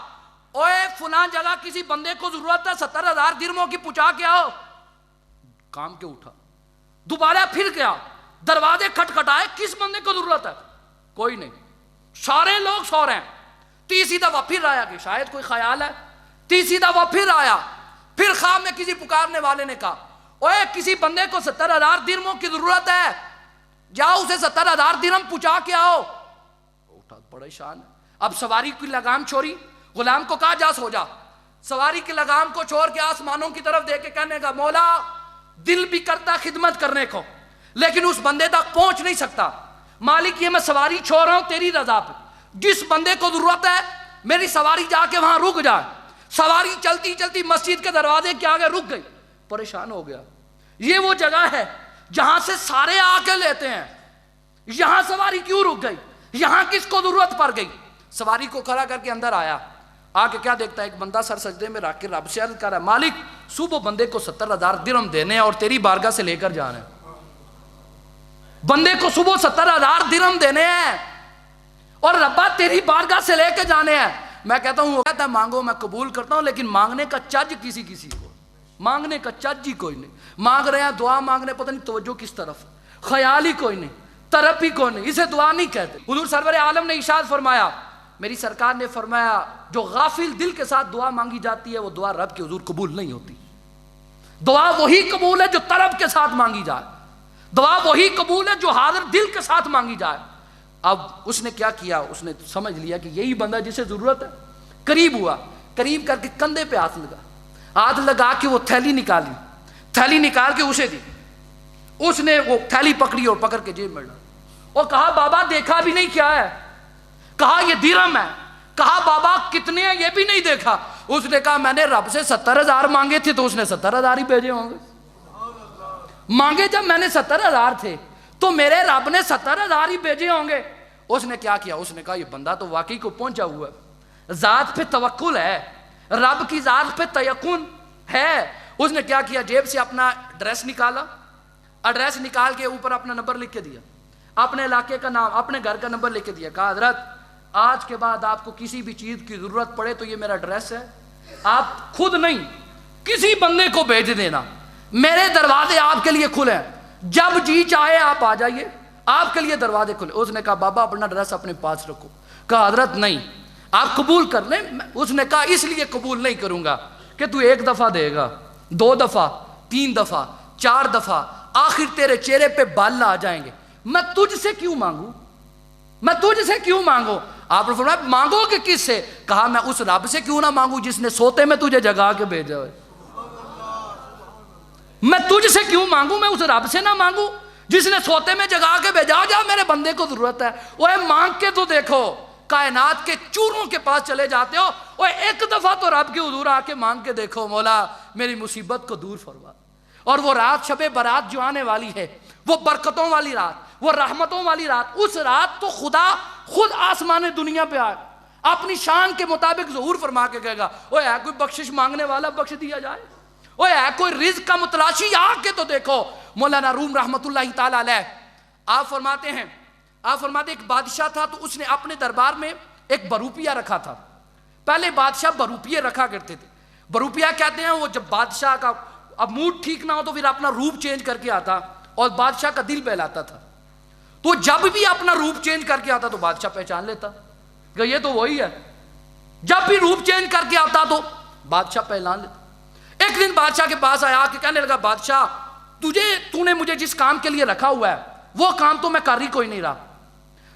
اوے فلاں جگہ کسی بندے کو ضرورت ہے، 70,000 درہموں کی پہنچا کے آؤ۔ کام کے اٹھا، دوبارہ پھر گیا، دروازے کھٹکھٹائے، کس بندے کو ضرورت ہے؟ کوئی نہیں، سارے لوگ سو رہے ہیں۔ تیسری دفعہ پھر آیا کہ شاید کوئی خیال ہے، تیسری دفعہ پھر آیا، پھر خواب میں کسی پکارنے والے نے کہا اوے کسی بندے کو 70,000 درہموں کی ضرورت ہے، جاؤ اسے 70,000 درہم پہنچا کے آؤ۔ اٹھا، پریشان ہے، اب سواری کی لگام چھوڑی، غلام کو کہا جا سو جا، سواری کی لگام کو چھوڑ کے آسمانوں کی طرف دیکھ کے کہنے کا مولا دل بھی کرتا خدمت کرنے کو لیکن اس بندے تک پہنچ نہیں سکتا، مالک یہ میں سواری چھوڑ رہا ہوں تیری رضا پہ، جس بندے کو ضرورت ہے میری سواری جا کے وہاں رک جائے۔ سواری چلتی چلتی مسجد کے دروازے کے آگے رک گئی، پریشان ہو گیا، یہ وہ جگہ ہے جہاں سے سارے آ کے لیتے ہیں، یہاں سواری کیوں رک گئی، یہاں کس کو ضرورت پڑ گئی؟ سواری کو کھڑا کر کے اندر آیا، آ کے کیا دیکھتا ہے، ایک بندہ سر سجدے میں رکھ کے رب سے عرض کر رہا ہے مالک صبح بندے کو 70,000 درہم دینے ہیں اور تیری بارگاہ سے لے کر جانا ہے، بندے کو صبح 70,000 درہم دینے ہیں اور ربا تیری بارگاہ سے لے کے جانے ہیں۔ میں کہتا ہوں وہ کہتا ہے مانگو میں قبول کرتا ہوں، لیکن مانگنے کا چج کسی کو، مانگنے کا چج ہی کوئی نہیں، مانگ رہے ہیں دعا مانگنے، پتہ نہیں توجہ کس طرف، خیال ہی کوئی نہیں، طرف ہی کوئی نہیں، اسے دعا نہیں کہتے۔ حضور سرور عالم نے ارشاد فرمایا، میری سرکار نے فرمایا جو غافل دل کے ساتھ دعا مانگی جاتی ہے وہ دعا رب کے حضور قبول نہیں ہوتی، دعا وہی قبول ہے جو طلب کے ساتھ مانگی جائے، دعا وہی قبول ہے جو حاضر دل کے ساتھ مانگی جائے۔ اب اس نے کیا کیا، اس نے سمجھ لیا کہ یہی بندہ جسے ضرورت ہے، قریب ہوا، قریب کر کے کندھے پہ ہاتھ لگا کے وہ تھیلی نکالی، تھیلی نکال کے اسے دی، اس نے وہ تھیلی پکڑی اور پکڑ کے جیب میں ڈالی اور کہا بابا دیکھا بھی نہیں کیا ہے، کہا یہ درہم ہے، کہا بابا کتنے ہیں یہ بھی نہیں دیکھا، اس نے کہا میں نے رب سے 70,000 مانگے تھے تو اس نے 70,000 ہی بھیجے ہوں گے، مانگے جب میں نے 70,000 تھے تو میرے رب نے 70,000 ہی بھیجے ہوں گے۔ اس نے کیا کیا، اس نے کہا یہ بندہ تو واقعی کو پہنچا ہوا ہے، ذات پہ توکل ہے، رب کی ذات پہ تیقن ہے۔ اس نے کیا کیا، جیب سے اپنا ایڈریس نکالا، ایڈریس نکال کے اوپر اپنا نمبر لکھ کے دیا، اپنے علاقے کا نام، اپنے گھر کا نمبر لکھ کے دیا، کہا حضرت آج کے بعد آپ کو کسی بھی چیز کی ضرورت پڑے تو یہ میرا ایڈریس ہے، آپ خود نہیں کسی بندے کو بھیج دینا، میرے دروازے آپ کے لیے کھلے ہیں، جب جی چاہے آپ آ جائیے، آپ کے لیے دروازے کھلے۔ اس نے کہا بابا اپنا ایڈریس اپنے پاس رکھو، کہا حضرت نہیں آپ قبول کر لیں۔ اس نے کہا اس لیے قبول نہیں کروں گا کہ تو ایک دفعہ دے گا، 2 دفعہ، 3 دفعہ، 4 دفعہ، آخر تیرے چہرے پہ بال آ جائیں گے، میں تجھ سے کیوں مانگوں، میں تجھ سے کیوں مانگوں؟ آپ نے فرمایا مانگو کہ کس سے؟ کہا میں اس رب سے کیوں نہ مانگوں جس نے سوتے میں تجھے جگا کے بھیجا ہے، میں تجھ سے کیوں مانگوں، میں اس رب سے نہ مانگوں جس نے سوتے میں جگا کے بھیجا، جا میرے بندے کو ضرورت ہے، وہ مانگ کے تو دیکھو، کائنات کے چوروں کے پاس چلے جاتے ہو، وہ ایک دفعہ تو رب کے حضور آ کے مانگ کے دیکھو مولا میری مصیبت کو دور فرما۔ اور وہ رات شب برات جو آنے والی ہے، وہ برکتوں والی رات، وہ رحمتوں والی رات، اس رات تو خدا خود آسمان دنیا پہ آئے، اپنی شان کے مطابق ظہور فرما کے کہے گا اوے ہے کوئی بخشش مانگنے والا بخش دیا جائے، اوے ہے کوئی رزق کا متلاشی آ کے تو دیکھو۔ مولانا روم رحمت اللہ تعالی علیہ آپ فرماتے ہیں ایک بادشاہ تھا تو اس نے اپنے دربار میں ایک بروپیہ رکھا تھا۔ پہلے بادشاہ بروپیے رکھا کرتے تھے، بروپیہ کہتے ہیں وہ جب بادشاہ کا اب موڈ ٹھیک نہ ہو تو پھر اپنا روپ چینج کر کے آتا اور بادشاہ کا دل بہلاتا تھا، تو جب بھی اپنا روپ چینج کر کے آتا تو بادشاہ پہچان لیتا کہ یہ تو وہی ہے، جب بھی روپ چینج کر کے آتا تو بادشاہ پہچان لیتا۔ ایک دن بادشاہ کے پاس آیا کہ کہنے لگا بادشاہ تو نے مجھے جس کام کے لیے رکھا ہوا ہے وہ کام تو میں کر ہی کوئی نہیں رہا،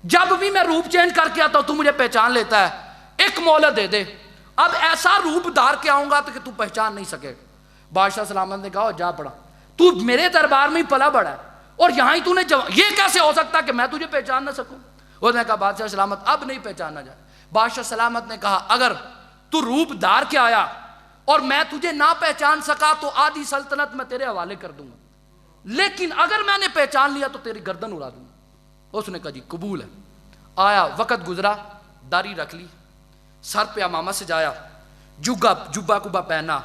جب بھی میں روپ چینج کر کے آتا ہوں تو مجھے پہچان لیتا ہے، ایک مہلت دے دے، اب ایسا روپ دھار کے آؤں گا تو کہ تو پہچان نہیں سکے۔ بادشاہ سلامت نے کہا جا پڑا، تو میرے دربار میں ہی پلا بڑا ہے اور یہاں ہی تو نے یہ کیسے ہو سکتا کہ میں تجھے پہچان نہ سکوں؟ اس نے کہا بادشاہ سلامت اب نہیں پہچانا جائے۔ بادشاہ سلامت نے کہا اگر تو روپ دھار کے آیا اور میں تجھے نہ پہچان سکا تو آدھی سلطنت میں تیرے حوالے کر دوں گا، لیکن اگر میں نے پہچان لیا تو تیری گردن اڑا دوں گا۔ اس نے کہا جی قبول ہے۔ آیا، وقت گزرا، داڑھی رکھ لی، سر پہ امامہ سجایا، جبہ کبا پہنا،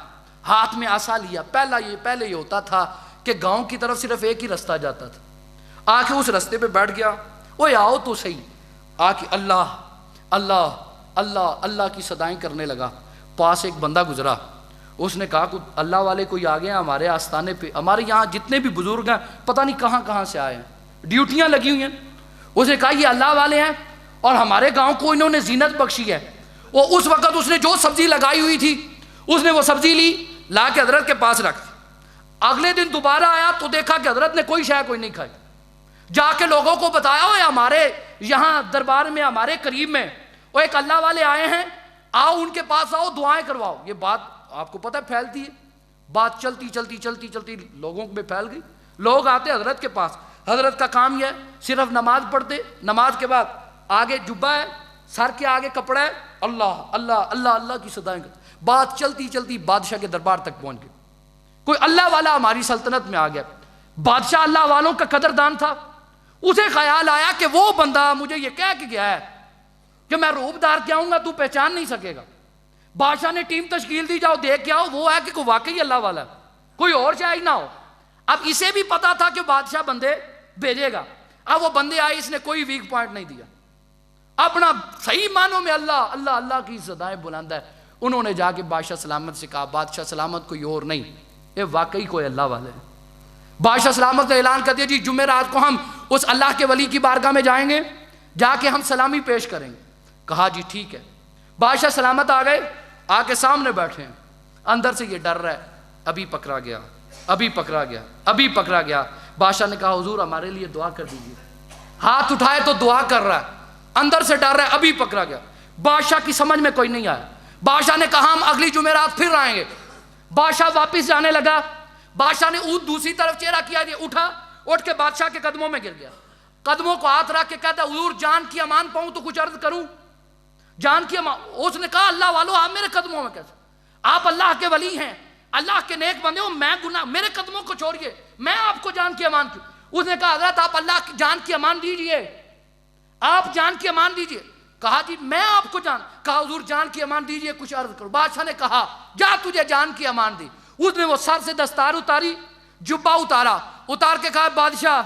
ہاتھ میں عصا لیا۔ پہلے یہ ہوتا تھا کہ گاؤں کی طرف صرف ایک ہی رستہ جاتا تھا، آ کے اس رستے پہ بیٹھ گیا، اوے آؤ تو صحیح، آ کے اللہ اللہ اللہ اللہ کی صدائیں کرنے لگا۔ پاس ایک بندہ گزرا، اس نے کہا کچھ اللہ والے کوئی آ گئے ہیں ہمارے آستانے پہ، ہمارے یہاں جتنے بھی بزرگ ہیں پتہ نہیں کہاں کہاں سے آئے ہیں، ڈیوٹیاں لگی ہوئی ہیں۔ اس نے کہا یہ اللہ والے ہیں اور ہمارے گاؤں کو انہوں نے زینت بخشی ہے۔ وہ اس وقت اس نے جو سبزی لگائی ہوئی تھی اس نے وہ سبزی لی، لا کے حضرت کے پاس رکھ دی۔ اگلے دن دوبارہ آیا تو دیکھا کہ حضرت نے کوئی شے کوئی نہیں کھائی۔ جا کے لوگوں کو بتایا ہوئے ہمارے یہاں دربار میں ہمارے قریب میں وہ ایک اللہ والے آئے ہیں، آؤ ان کے پاس آؤ دعائیں کرواؤ۔ یہ بات آپ کو پتہ پھیلتی ہے، بات چلتی چلتی چلتی چلتی لوگوں میں پھیل گئی۔ لوگ آتے حضرت کے پاس، حضرت کا کام یہ ہے صرف نماز پڑھتے، نماز کے بعد آگے جبہ ہے، سر کے آگے کپڑا ہے، اللہ اللہ اللہ اللہ کی صدائیں کرتے۔ بات چلتی چلتی بادشاہ کے دربار تک پہنچ گئی۔ کوئی اللہ والا ہماری سلطنت میں آ گیا، بادشاہ اللہ والوں کا قدردان تھا، اسے خیال آیا کہ وہ بندہ مجھے یہ کہہ کے گیا ہے کہ میں روپ دار کے آؤں گا تو پہچان نہیں سکے گا۔ بادشاہ نے ٹیم تشکیل دی، جاؤ دیکھ کے آؤ، وہ ہے کہ کوئی واقعی اللہ والا ہے، کوئی اور شاید نہ ہو۔ اب اسے بھی پتا تھا کہ بادشاہ بندے بھیجے گا، اب وہ بندے آئے، اس نے کوئی ویک پوائنٹ نہیں دیا، اپنا صحیح معنوں میں اللہ اللہ اللہ کی صدائیں بلند ہے۔ انہوں نے جا کے بادشاہ سلامت سے کہا بادشاہ سلامت کوئی اور نہیں، یہ واقعی کوئی اللہ والے ہیں۔ بادشاہ سلامت نے اعلان کر دیا جی جمعہ رات کو ہم اس اللہ کے ولی کی بارگاہ میں جائیں گے، جا کے ہم سلامی پیش کریں گے۔ کہا جی ٹھیک ہے۔ بادشاہ سلامت آ گئے، آ کے سامنے بیٹھے ہیں، اندر سے یہ ڈر رہا ہے ابھی پکڑا گیا ابھی پکڑا گیا ابھی پکڑا گیا۔ بادشاہ نے کہا حضور ہمارے لیے دعا کر دیجیے۔ ہاتھ اٹھائے تو دعا کر رہا ہے، اندر سے ڈر رہا ہے ابھی پکڑا گیا۔ بادشاہ کی سمجھ میں کوئی نہیں آیا۔ بادشاہ نے کہا ہم اگلی جمعرات پھر آئیں گے۔ بادشاہ واپس جانے لگا، بادشاہ نے اونٹ دوسری طرف چہرہ کیا، اٹھا، اٹھ کے بادشاہ کے قدموں میں گر گیا، قدموں کو ہاتھ رکھ کے کہتا حضور جان کی امان پاؤں تو کچھ عرض کروں، جان کی امان۔ اس نے کہا اللہ والو آپ میرے قدموں میں کیسے، آپ اللہ کے ولی ہیں، اللہ کے نیک بندے ہو، میں گناہ، میرے قدموں کو چھوڑیے، میں آپ کو جان کی امان کیوں۔ اس نے کہا حضرت آپ اللہ کی جان کی امان دیجئے، آپ جان کی امان دیجئے۔ کہا جی میں آپ کو جان، کہا حضور جان کی امان دیجئے کچھ عرض کرو۔ بادشاہ نے کہا جا تجھے جان کی امان دی۔ اس نے وہ سر سے دستار اتاری، جبہ اتارا، اتار کے کہا بادشاہ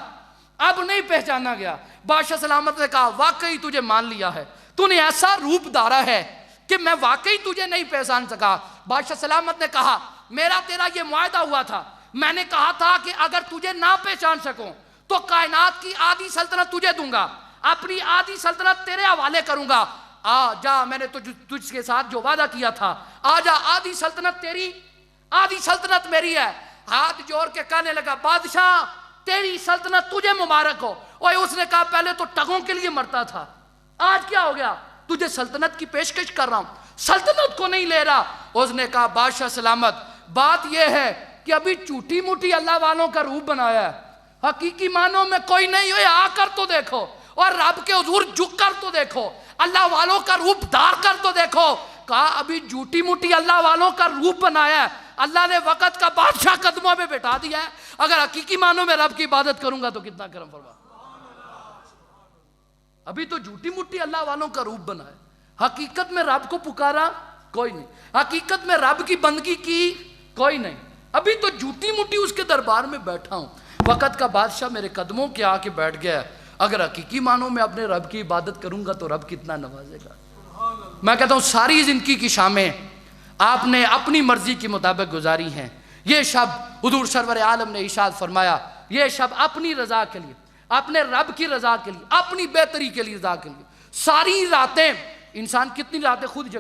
اب نہیں پہچانا گیا۔ بادشاہ سلامت نے کہا واقعی تجھے مان لیا ہے، تو نے ایسا روپ دھارا ہے کہ میں واقعی تجھے نہیں پہچان سکا۔ بادشاہ سلامت نے کہا میرا تیرا یہ معاہدہ ہوا تھا، میں نے کہا تھا کہ اگر تجھے نہ پہچان سکوں تو کائنات کی آدھی سلطنت تجھے دوں گا، اپنی آدھی سلطنت تیرے حوالے کروں گا، آ جا، میں نے تجھ کے ساتھ جو وعدہ کیا تھا، آ جا، آدھی سلطنت تیری آدھی سلطنت میری ہے۔ ہاتھ جوڑ کے کہنے لگا بادشاہ تیری سلطنت تجھے مبارک ہو۔ اوے اس نے کہا پہلے تو ٹگوں کے لیے مرتا تھا، آج کیا ہو گیا، تجھے سلطنت کی پیشکش کر رہا ہوں، سلطنت کو نہیں لے رہا۔ اس نے کہا بادشاہ سلامت بات یہ ہے کہ ابھی چوٹی موٹی اللہ والوں کا روپ بنایا ہے، حقیقی معنوں میں کوئی نہیں ہوئے، آ کر تو دیکھو اور رب کے حضور جھک کر تو دیکھو، اللہ والوں کا روپ دھار کر تو دیکھو۔ کہا ابھی جھوٹی موٹی اللہ والوں کا روپ بنایا ہے، اللہ نے وقت کا بادشاہ قدموں میں بٹھا دیا ہے، اگر حقیقی معنوں میں رب کی عبادت کروں گا تو کتنا کرم فرما۔ ابھی تو جھوٹی موٹی اللہ والوں کا روپ بنا ہے، حقیقت میں رب کو پکارا کوئی نہیں، حقیقت میں رب کی بندگی کی کوئی نہیں، ابھی تو جھوٹی موٹی اس کے دربار میں بیٹھا ہوں، وقت کا بادشاہ میرے قدموں کے آ کے بیٹھ گیا ہے، اگر حقیقی معنوں میں اپنے رب کی عبادت کروں گا تو رب کتنا نوازے گا۔ میں کہتا ہوں ساری زندگی کی شامیں آپ نے اپنی مرضی کے مطابق گزاری ہیں، یہ شب حضور سرور عالم نے ارشاد فرمایا یہ شب اپنی رضا کے لیے، اپنے رب کی رضا کے لیے، اپنی بہتری کے لیے، رضا کے لیے، ساری راتیں انسان کتنی راتیں خود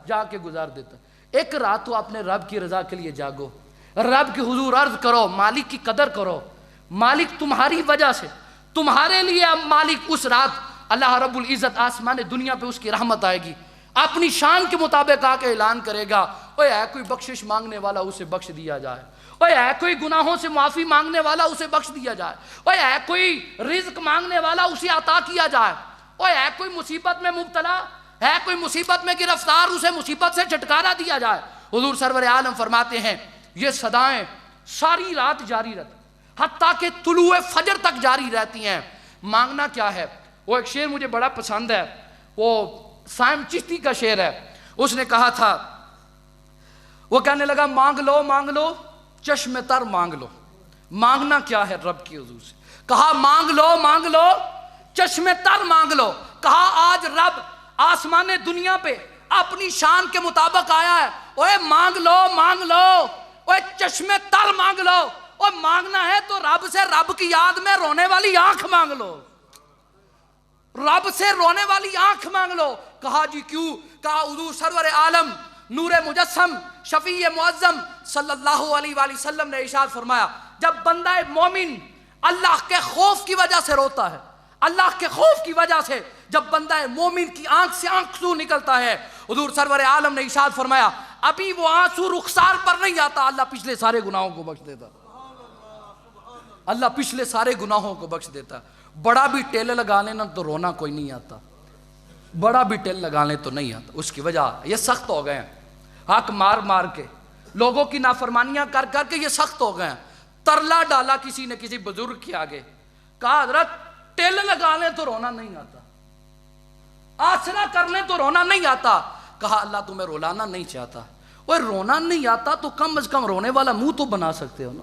جا کے گزار دیتا ہے، ایک رات تو اپنے رب کی رضا کے لیے جاگو، رب کے حضور عرض کرو، مالک کی قدر کرو، مالک تمہاری وجہ سے، تمہارے لیے مالک اس رات اللہ رب العزت آسمان دنیا پہ اس کی رحمت آئے گی، اپنی شان کے مطابق آ کے اعلان کرے گا اوے ہے کوئی بخشش مانگنے والا اسے بخش دیا جائے، اوے ہے کوئی گناہوں سے معافی مانگنے والا اسے بخش دیا جائے، اوے ہے کوئی رزق مانگنے والا اسے عطا کیا جائے، اوے ہے کوئی مصیبت میں مبتلا ہے، کوئی مصیبت میں گرفتار اسے مصیبت سے چھٹکارا دیا جائے۔ حضور سرور عالم فرماتے ہیں یہ صدائیں ساری رات جاری رہتی، حتیٰ کہ طلوع فجر تک جاری رہتی ہیں. مانگنا کیا ہے؟ وہ ایک شعر مجھے بڑا پسند ہے، وہ سائم چشتی کا شعر ہے. اس نے کہا تھا، وہ کہنے لگا مانگ لو چشم تر مانگ لو. مانگنا کیا ہے رب کی حضور سے؟ کہا مانگ لو چشم تر مانگ لو. کہا آج رب آسمان دنیا پہ اپنی شان کے مطابق آیا ہے. اوے مانگ لو اوے چشم تر مانگ لو. اوے مانگنا ہے تو رب سے رب کی یاد میں رونے والی آنکھ مانگ لو. رب سے رونے والی آنکھ مانگ لو. کہا جی کیوں؟ کہا حضور سرور عالم نور مجسم شفیع معظم صلی اللہ علیہ وآلہ وسلم نے ارشاد فرمایا، جب بندہ مومن اللہ کے خوف کی وجہ سے روتا ہے، اللہ کے خوف کی وجہ سے جب بندہ مومن کی آنکھ سے آنسو نکلتا ہے، حضور سرور عالم نے ارشاد فرمایا ابھی وہ آنسو رخسار پر نہیں آتا، اللہ پچھلے سارے گناہوں کو بخش دیتا. اللہ پچھلے سارے گناہوں کو بخش دیتا. بڑا بھی ٹیل لگا لینا تو رونا کوئی نہیں آتا، بڑا بھی ٹیل لگا لیں تو نہیں آتا. اس کی وجہ یہ سخت ہو گئے ہیں، حق مار کے، لوگوں کی نافرمانیاں کر کے یہ سخت ہو گئے ہیں. ترلا ڈالا کسی نے کسی بزرگ کے آگے، کہا حضرت ٹیل لگا لیں تو رونا نہیں آتا، آسرا کر لیں تو رونا نہیں آتا. کہا اللہ تمہیں رولانا نہیں چاہتا. وہ رونا نہیں آتا تو کم از کم رونے والا منہ تو بنا سکتے ہو نا.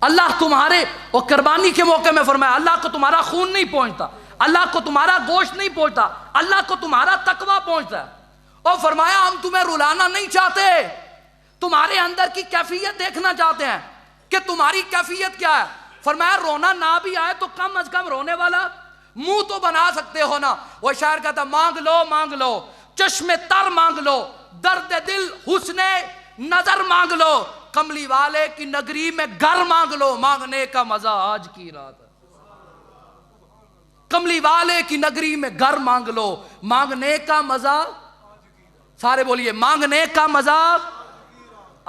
اللہ تمہارے اور قربانی کے موقع میں فرمایا اللہ کو تمہارا خون نہیں پہنچتا، اللہ کو تمہارا گوشت نہیں پہنچتا، اللہ کو تمہارا تقوی پہنچتا ہے. اور فرمایا ہم تمہیں رلانا نہیں چاہتے، تمہارے اندر کی کیفیت دیکھنا چاہتے ہیں کہ تمہاری کیفیت کیا ہے. فرمایا رونا نہ بھی آئے تو کم از کم رونے والا منہ تو بنا سکتے ہو نا. وہ شاعر کہتا مانگ لو چشم تر مانگ لو، درد دل حسن نظر مانگ لو، کملی والے کی نگری میں گھر مانگ لو، مانگنے کا مزہ آج کی رات ہے. کملی والے کی نگری میں گھر مانگ لو، مانگنے کا مزہ، سارے بولیے مانگنے کا مزہ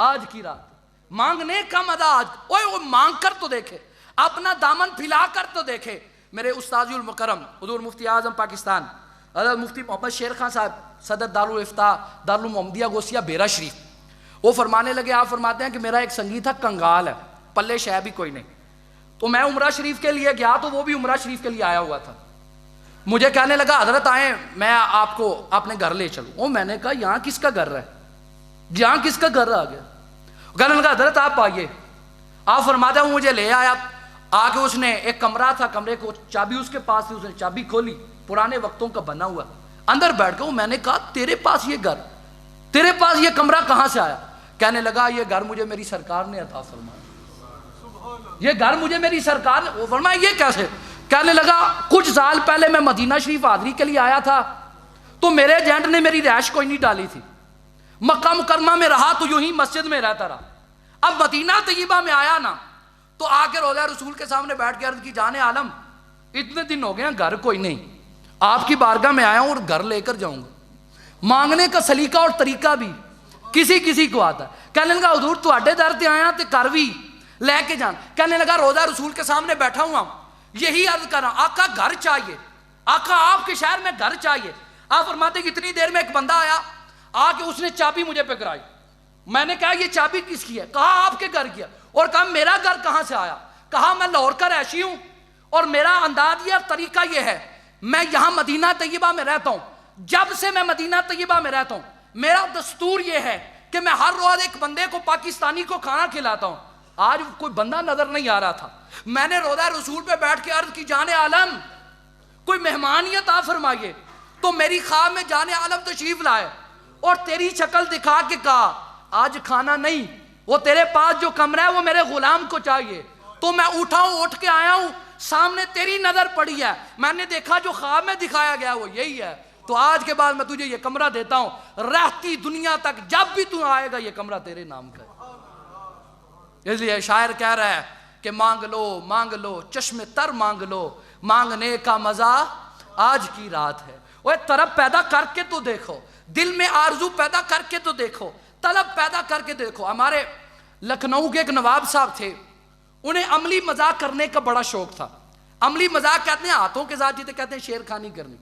آج کی رات. مانگنے کا مزہ آج. وہ مانگ کر تو دیکھے، اپنا دامن پھیلا کر تو دیکھے. میرے استاذ المکرم حضور مفتی اعظم پاکستان حضرت مفتی محمد شیر خان صاحب صدر دارالافتاء دارالمحمدیہ گوسیہ بیرا شریف، وہ فرمانے لگے، آپ فرماتے ہیں کہ میرا ایک سنگی تھا کنگال ہے، پلے شے بھی کوئی نہیں. تو میں عمرہ شریف کے لیے گیا تو وہ بھی عمرہ شریف کے لیے آیا ہوا تھا. مجھے کہنے لگا حضرت آئیں میں آپ کو اپنے گھر لے چلوں. میں نے کہا یہاں کس کا گھر ہے، یہاں کس کا گھر آ گیا؟ کہنے لگا حضرت آپ آئیے. آپ فرماتے ہیں وہ مجھے لے آیا. آ کے اس نے ایک کمرہ تھا، کمرے کو چابی اس کے پاس تھی، اس نے چابی کھولی، پرانے وقتوں کا بنا ہوا، اندر بیٹھ گیا. میں نے کہا تیرے پاس یہ گھر، تیرے پاس یہ کمرہ کہاں سے آیا؟ کہنے لگا یہ گھر مجھے میری سرکار نے عطا فرمایا، یہ گھر مجھے میری سرکار نے. وہ فرمایا یہ کیسے؟ کہنے لگا کچھ سال پہلے میں مدینہ شریف حاضری کے لیے آیا تھا تو میرے ایجنٹ نے میری رہائش کوئی نہیں ڈالی تھی، مکہ مکرمہ میں رہا تو یوں ہی مسجد میں رہتا رہا. اب مدینہ طیبہ میں آیا نا تو آ کے روضہ رسول کے سامنے بیٹھ کے عرض کی جان عالم اتنے دن ہو گئے ہیں گھر کوئی نہیں، آپ کی بارگاہ میں آیا ہوں اور گھر لے کر جاؤں گا. مانگنے کا سلیقہ اور طریقہ بھی کسی کو آتا ہے. کہنے لگا حضور تواڈے در تے آیا تے کر بھی لے کے جان. کہنے لگا روضہ رسول کے سامنے بیٹھا ہوا یہی عرض کر رہا ہوں آقا گھر چاہیے، آقا آپ کے شہر میں گھر چاہیے. آپ فرماتے کہ اتنی دیر میں ایک بندہ آیا، آ کے اس نے چابی مجھے پکڑائی. میں نے کہا یہ چابی کس کی ہے؟ کہا آپ کے گھر کی ہے. اور کہا میرا گھر کہاں سے آیا؟ کہا میں لاہور کا رہائشی ہوں اور میرا انداز یہ اور طریقہ یہ ہے، میں یہاں مدینہ طیبہ میں رہتا ہوں. جب سے میں مدینہ طیبہ میں رہتا ہوں میرا دستور یہ ہے کہ میں ہر روز ایک بندے کو پاکستانی کو کھانا کھلاتا ہوں. آج کوئی بندہ نظر نہیں آ رہا تھا. میں نے روضہ رسول پہ بیٹھ کے عرض کی جان عالم کوئی مہمانیت آ فرمائیے. تو میری خواب میں جان عالم تشریف لائے اور تیری شکل دکھا کے کہا آج کھانا نہیں، وہ تیرے پاس جو کمرہ ہے وہ میرے غلام کو چاہیے. تو میں اٹھا ہوں، اٹھ کے آیا ہوں، سامنے تیری نظر پڑی ہے، میں نے دیکھا جو خواب میں دکھایا گیا وہ یہی ہے. تو آج کے بعد میں تجھے یہ کمرہ دیتا ہوں، رہتی دنیا تک جب بھی تو آئے گا یہ کمرہ تیرے نام کا ہے. اس لیے شاعر کہہ رہا ہے کہ مانگ لو چشم تر مانگ لو، مانگنے کا مزہ آج کی رات ہے. وہ طلب پیدا کر کے تو دیکھو، دل میں آرزو پیدا کر کے تو دیکھو، طلب پیدا کر کے دیکھو. ہمارے لکھنؤ کے ایک نواب صاحب تھے، انہیں عملی مذاق کرنے کا بڑا شوق تھا. عملی مذاق کہتے ہیں ہاتھوں کے ساتھ، جسے کہتے ہیں شیر خانی کرنی،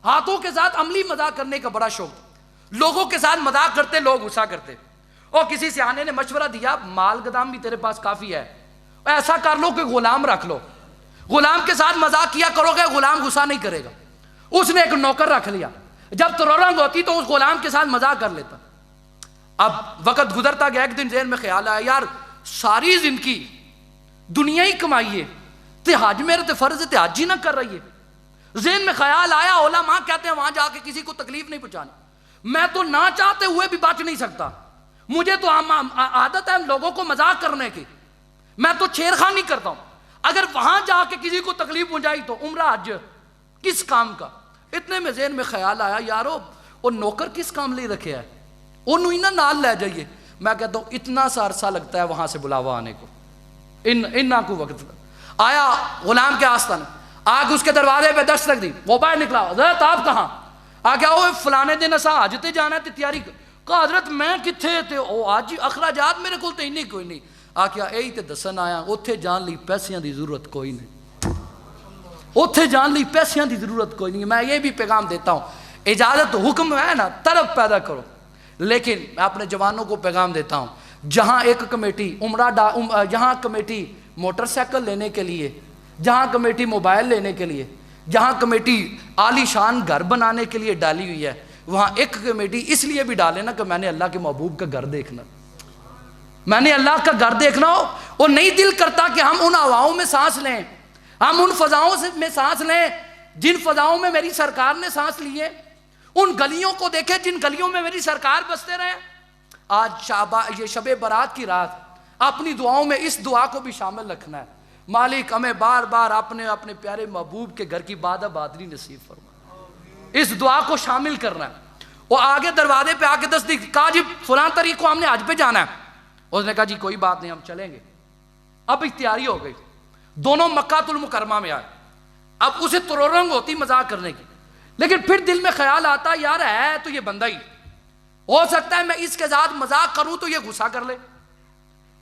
ہاتھوں کے ساتھ عملی مذاق کرنے کا بڑا شوق تھا. لوگوں کے ساتھ مذاق کرتے، لوگ غصہ کرتے. اور کسی سیانے نے مشورہ دیا مال گدام بھی تیرے پاس کافی ہے، ایسا کر لو کہ غلام رکھ لو, غلام کے ساتھ مذاق کیا کرو گے, غلام غصہ نہیں کرے گا. اس نے ایک نوکر رکھ لیا, جب ترورنگ ہوتی تو اس غلام کے ساتھ مذاق کر لیتا. اب وقت گزرتا گیا, ایک دن ذہن میں خیال آیا یار ساری زندگی دنیا ہی کمائی ہے, تے حج میرے تے فرض ہے, تے حج ہی نہ کر رہی ہے. ذہن میں خیال آیا علماء کہتے ہیں وہاں جا کے کسی کو تکلیف نہیں پہنچانی. میں تو نہ چاہتے ہوئے بھی بچ نہیں سکتا, مجھے تو عادت ہے لوگوں کو مذاق کرنے کی, میں تو چھیڑخانی کرتا ہوں. اگر وہاں جا کے کسی کو تکلیف پہنچائی تو عمرہ حج کس کام کا. اتنے میں ذہن میں خیال آیا یارو وہ نوکر کس کام لے رکھے ہے, انہوں ہی نہ نال لے جائیے. میں کہتا ہوں اتنا سا عرصہ لگتا ہے وہاں سے بلاوا آنے کو, انہاں کو وقت آیا. غلام کے آستان آگ اس کے دروازے پہ دستک دی, وہ باہر نکلا, حضرت آپ کہاں؟ آ گیا وہ فلانے دن اسا حج تے جانا ہے تے تیاری کر. کہا حضرت میں کتھے تے او آج اخراجات میرے کول تے انہیں کوئی نہیں. آ گیا یہی تے دسن آیا اوتھے جان لی پیسیاں دی ضرورت کوئی نہیں, اوتھے جان لی پیسیاں دی ضرورت کوئی نہیں. میں یہ بھی پیغام دیتا ہوں, اجازت حکم ہے نا طلب پیدا کرو, لیکن میں اپنے جوانوں کو پیغام دیتا ہوں جہاں ایک کمیٹی جہاں کمیٹی موٹر سائیکل لینے کے لیے, جہاں کمیٹی موبائل لینے کے لیے, جہاں کمیٹی عالی شان گھر بنانے کے لیے ڈالی ہوئی ہے, وہاں ایک کمیٹی اس لیے بھی ڈالے نا کہ میں نے اللہ کے محبوب کا گھر دیکھنا, میں نے اللہ کا گھر دیکھنا ہو. اور نہیں دل کرتا کہ ہم ان ہواؤں میں سانس لیں, ہم ان فضاؤں میں سانس لیں جن فضاؤں میں میری سرکار نے سانس لیے, ان گلیوں کو دیکھیں جن گلیوں میں میری سرکار بستے رہے. آج یہ شب برات کی رات اپنی دعاؤں میں اس دعا کو بھی شامل رکھنا ہے, مالک ہمیں بار بار اپنے پیارے محبوب کے گھر کی باد آبادی نصیب فرما, اس دعا کو شامل کرنا ہے. وہ آگے دروازے پہ آ کے تصدیق کہا جی فلاں تاریخ کو ہم نے حج پہ جانا ہے. اس نے کہا جی کوئی بات نہیں ہم چلیں گے. اب تیاری ہو گئی, دونوں مکہ المکرمہ میں آئے. اب اسے ترورنگ ہوتی مذاق کرنے کی, لیکن پھر دل میں خیال آتا یار ہے تو یہ بندہ ہی, ہو سکتا ہے میں اس کے ساتھ مذاق کروں تو یہ غصہ کر لے,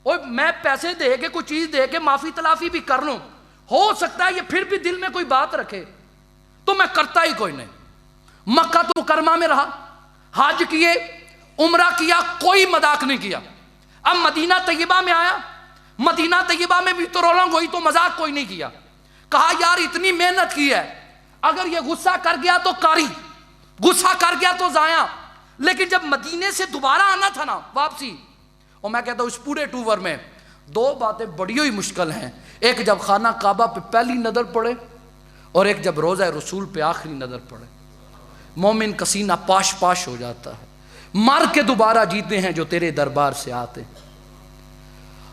اور میں پیسے دے کے کوئی چیز دے کے معافی تلافی بھی کر لوں, ہو سکتا ہے یہ پھر بھی دل میں کوئی بات رکھے, تو میں کرتا ہی کوئی نہیں. مکہ مکرمہ میں رہا, حج کیے, عمرہ کیا, کوئی مذاق نہیں کیا. اب مدینہ طیبہ میں آیا, مدینہ طیبہ میں بھی ترورنگ ہوئی تو مذاق کوئی نہیں کیا. کہا یار اتنی محنت کی ہے, اگر یہ غصہ کر گیا تو کاری, غصہ کر گیا تو ضائع. لیکن جب مدینے سے دوبارہ آنا تھا نا واپسی, اور میں کہتا ہوں اس پورے ٹور میں دو باتیں بڑی ہی مشکل ہیں. ایک جب خانہ کعبہ پہ پہلی نظر پڑے, اور ایک جب روضہ رسول پہ آخری نظر پڑے. مومن کا سینہ پاش پاش ہو جاتا ہے, مر کے دوبارہ جیتے ہیں جو تیرے دربار سے آتے.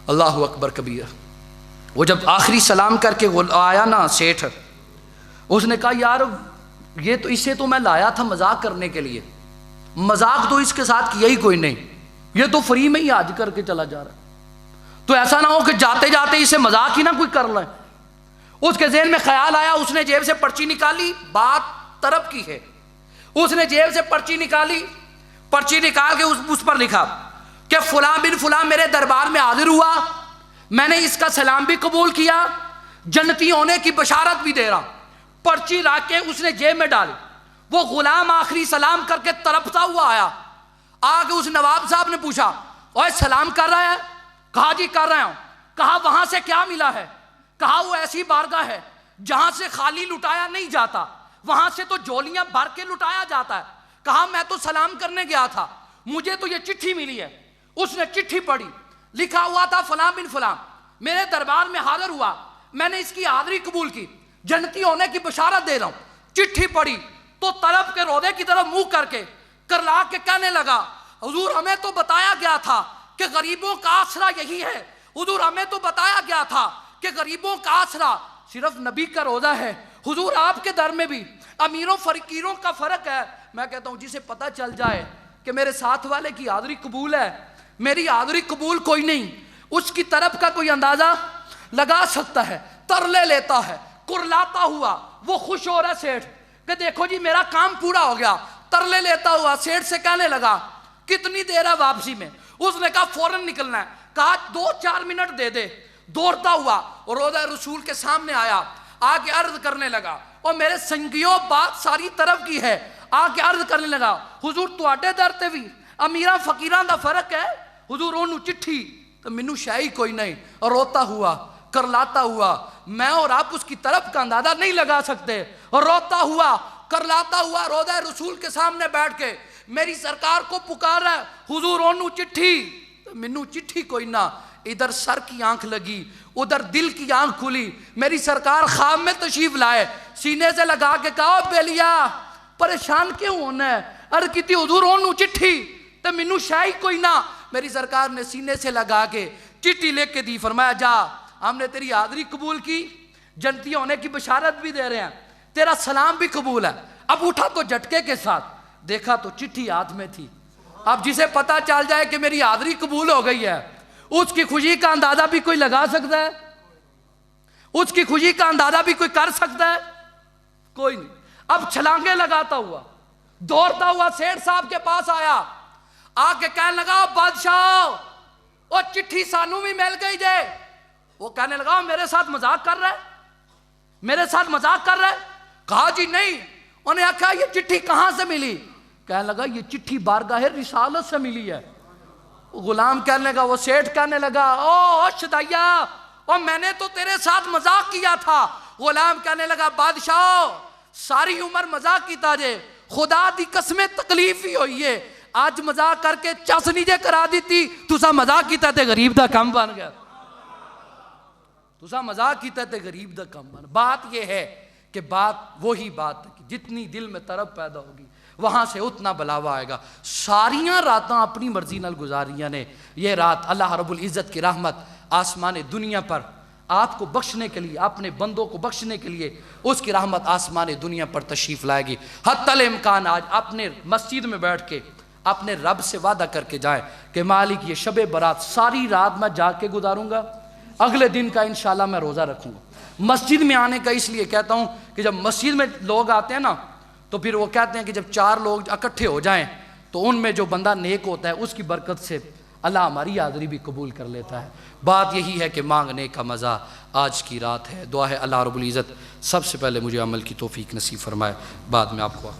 اللہ اکبر کبیرہ. وہ جب آخری سلام کر کے آیا نا سیٹھ, اس نے کہا یار یہ تو اسے تو میں لایا تھا مذاق کرنے کے لیے, مذاق تو اس کے ساتھ کیا ہی کوئی نہیں, یہ تو فری میں ہی حج کر کے چلا جا رہا ہے, تو ایسا نہ ہو کہ جاتے جاتے اسے مذاق ہی نہ کوئی کر لیں. اس کے ذہن میں خیال آیا, اس نے جیب سے پرچی نکالی, بات طرف کی ہے, اس نے جیب سے پرچی نکالی, پرچی نکال کے اس پر لکھا کہ فلاں بن فلاں میرے دربار میں حاضر ہوا, میں نے اس کا سلام بھی قبول کیا, جنتی ہونے کی بشارت بھی دے رہا. پرچی رکھ کے اس نے جیب میں ڈالی. وہ غلام آخری سلام کر کے تڑپتا ہوا آیا, آگے اس نواب صاحب نے پوچھا اوے سلام کر رہا ہے؟ کہا جی کر رہا ہوں. کہا وہاں سے کیا ملا ہے؟ کہا وہ ایسی بارگاہ ہے جہاں سے خالی لٹایا نہیں جاتا, وہاں سے تو جولیاں بھر کے لٹایا جاتا ہے. کہا میں تو سلام کرنے گیا تھا, مجھے تو یہ چٹھی ملی ہے. اس نے چٹھی پڑھی, لکھا ہوا تھا فلاں بن فلاں میرے دربار میں حاضر ہوا, میں نے اس کی حاضری قبول کی, جنتی ہونے کی بشارت دے رہا ہوں. چٹھی پڑھی تو طلب کے روضے کی طرف منہ کر کے کرلا کے کہنے لگا حضور ہمیں تو بتایا گیا تھا کہ غریبوں کا آسرا یہی ہے, حضور ہمیں تو بتایا گیا تھا کہ غریبوں کا آسرا صرف نبی کا روضہ ہے, حضور آپ کے در میں بھی امیروں فقیروں کا فرق ہے. میں کہتا ہوں جسے پتہ چل جائے کہ میرے ساتھ والے کی حاضری قبول ہے, میری حاضری قبول کوئی نہیں, اس کی طرف کا کوئی اندازہ لگا سکتا ہے. ترلے لیتا ہے, کرلاتا ہوا وہ خوش ہو رہا سیٹھ کہ دیکھو جی میرا کام پورا ہو گیا. ترلے لیتا ہوا سیٹھ سے کہنے لگا کتنی دیر ہے واپسی میں؟ اس نے کہا فوراً نکلنا ہے. کہا 2-4 منٹ دے دے. دوڑتا ہوا اور روضہ رسول کے سامنے آیا, آگے عرض کرنے لگا اور میرے سنگیوں بات ساری طرف کی ہے. آگے عرض کرنے لگا حضور تواڈے در تے بھی امیراں فقیراں دا فرق ہے, حضور اونوں چٹھی تو مینوں شے ہی کوئی نہیں. اور روتا ہوا کرلاتا ہوا، میں اور آپ اس کی طرف کا اندازہ نہیں لگا سکتے، اور روتا ہوا کرلاتا ہوا روضہ رسول کے سامنے بیٹھ کے میری سرکار کو پکار رہا ہے، حضور اونوں چٹھی، منو چٹھی کوئی نہ، ادھر سر کی آنکھ لگی ادھر دل کی آنکھ کھلی، میری سرکار خواب میں تشریف لائے، سینے سے لگا کے کہا بیلیا پریشان کیوں ہونا ہے، عرض کی تھی حضور اونوں چٹھی تو منو شاہی کوئی نہ، میری سرکار نے سینے سے لگا کے چٹھی لے کے دی، فرمایا جا ہم نے تیری حاضری قبول کی، جنتی ہونے کی بشارت بھی دے رہے ہیں، تیرا سلام بھی قبول ہے۔ اب اٹھا تو جھٹکے کے ساتھ، دیکھا تو چٹھی ہاتھ میں تھی۔ اب جسے پتا چل جائے کہ میری حاضری قبول ہو گئی ہے، اس کی خوشی کا اندازہ بھی کوئی لگا سکتا ہے؟ اس کی خوشی کا اندازہ بھی کوئی کر سکتا ہے؟ کوئی نہیں۔ اب چھلانگے لگاتا ہوا دوڑتا ہوا سیٹھ صاحب کے پاس آیا، آ کے کہنے لگا بادشاہ وہ چٹھی سانو بھی مل گئی جے۔ وہ کہنے لگا میرے ساتھ مذاق کر رہا ہے، میرے ساتھ مذاق کر رہا ہے؟ کہا جی نہیں۔ انہیں آکھا یہ چٹھی کہاں سے ملی؟ کہنے لگا یہ چٹھی بارگاہ رسالت سے ملی ہے۔ غلام کہنے لگا، وہ سیٹھ کہنے لگا او شدائیا او میں نے تو تیرے ساتھ مذاق کیا تھا۔ غلام کہنے لگا بادشاہ ساری عمر مذاق کیتا جے، خدا دی قسمیں تکلیف ہی ہوئی ہے، آج مذاق کر کے چسنی جے کرا دیتی، تُسا مذاق کیتا تے غریب دا کم بن گیا، تُسا مذاق کیتا تے غریب دا کم بن۔ بات یہ ہے کہ بات وہی بات ہے کہ جتنی دل میں طرب پیدا ہوگی وہاں سے اتنا بلاوا آئے گا۔ ساریاں راتاں اپنی مرضی نال گزاریاں نے، یہ رات اللہ رب العزت کی رحمت آسمان دنیا پر آپ کو بخشنے کے لیے، اپنے بندوں کو بخشنے کے لیے اس کی رحمت آسمان دنیا پر تشریف لائے گی۔ حتی الامکان آج اپنے مسجد میں بیٹھ کے اپنے رب سے وعدہ کر کے جائیں کہ مالک یہ شب برات ساری رات میں جاگ کے گزاروں گا، اگلے دن کا انشاءاللہ میں روزہ رکھوں گا۔ مسجد میں آنے کا اس لیے کہتا ہوں کہ جب مسجد میں لوگ آتے ہیں نا تو پھر وہ کہتے ہیں کہ جب 4 لوگ اکٹھے ہو جائیں تو ان میں جو بندہ نیک ہوتا ہے اس کی برکت سے اللہ ہماری حاضری بھی قبول کر لیتا ہے۔ بات یہی ہے کہ مانگنے کا مزہ آج کی رات ہے۔ دعا ہے اللہ رب العزت سب سے پہلے مجھے عمل کی توفیق نصیب فرمائے، بعد میں آپ کو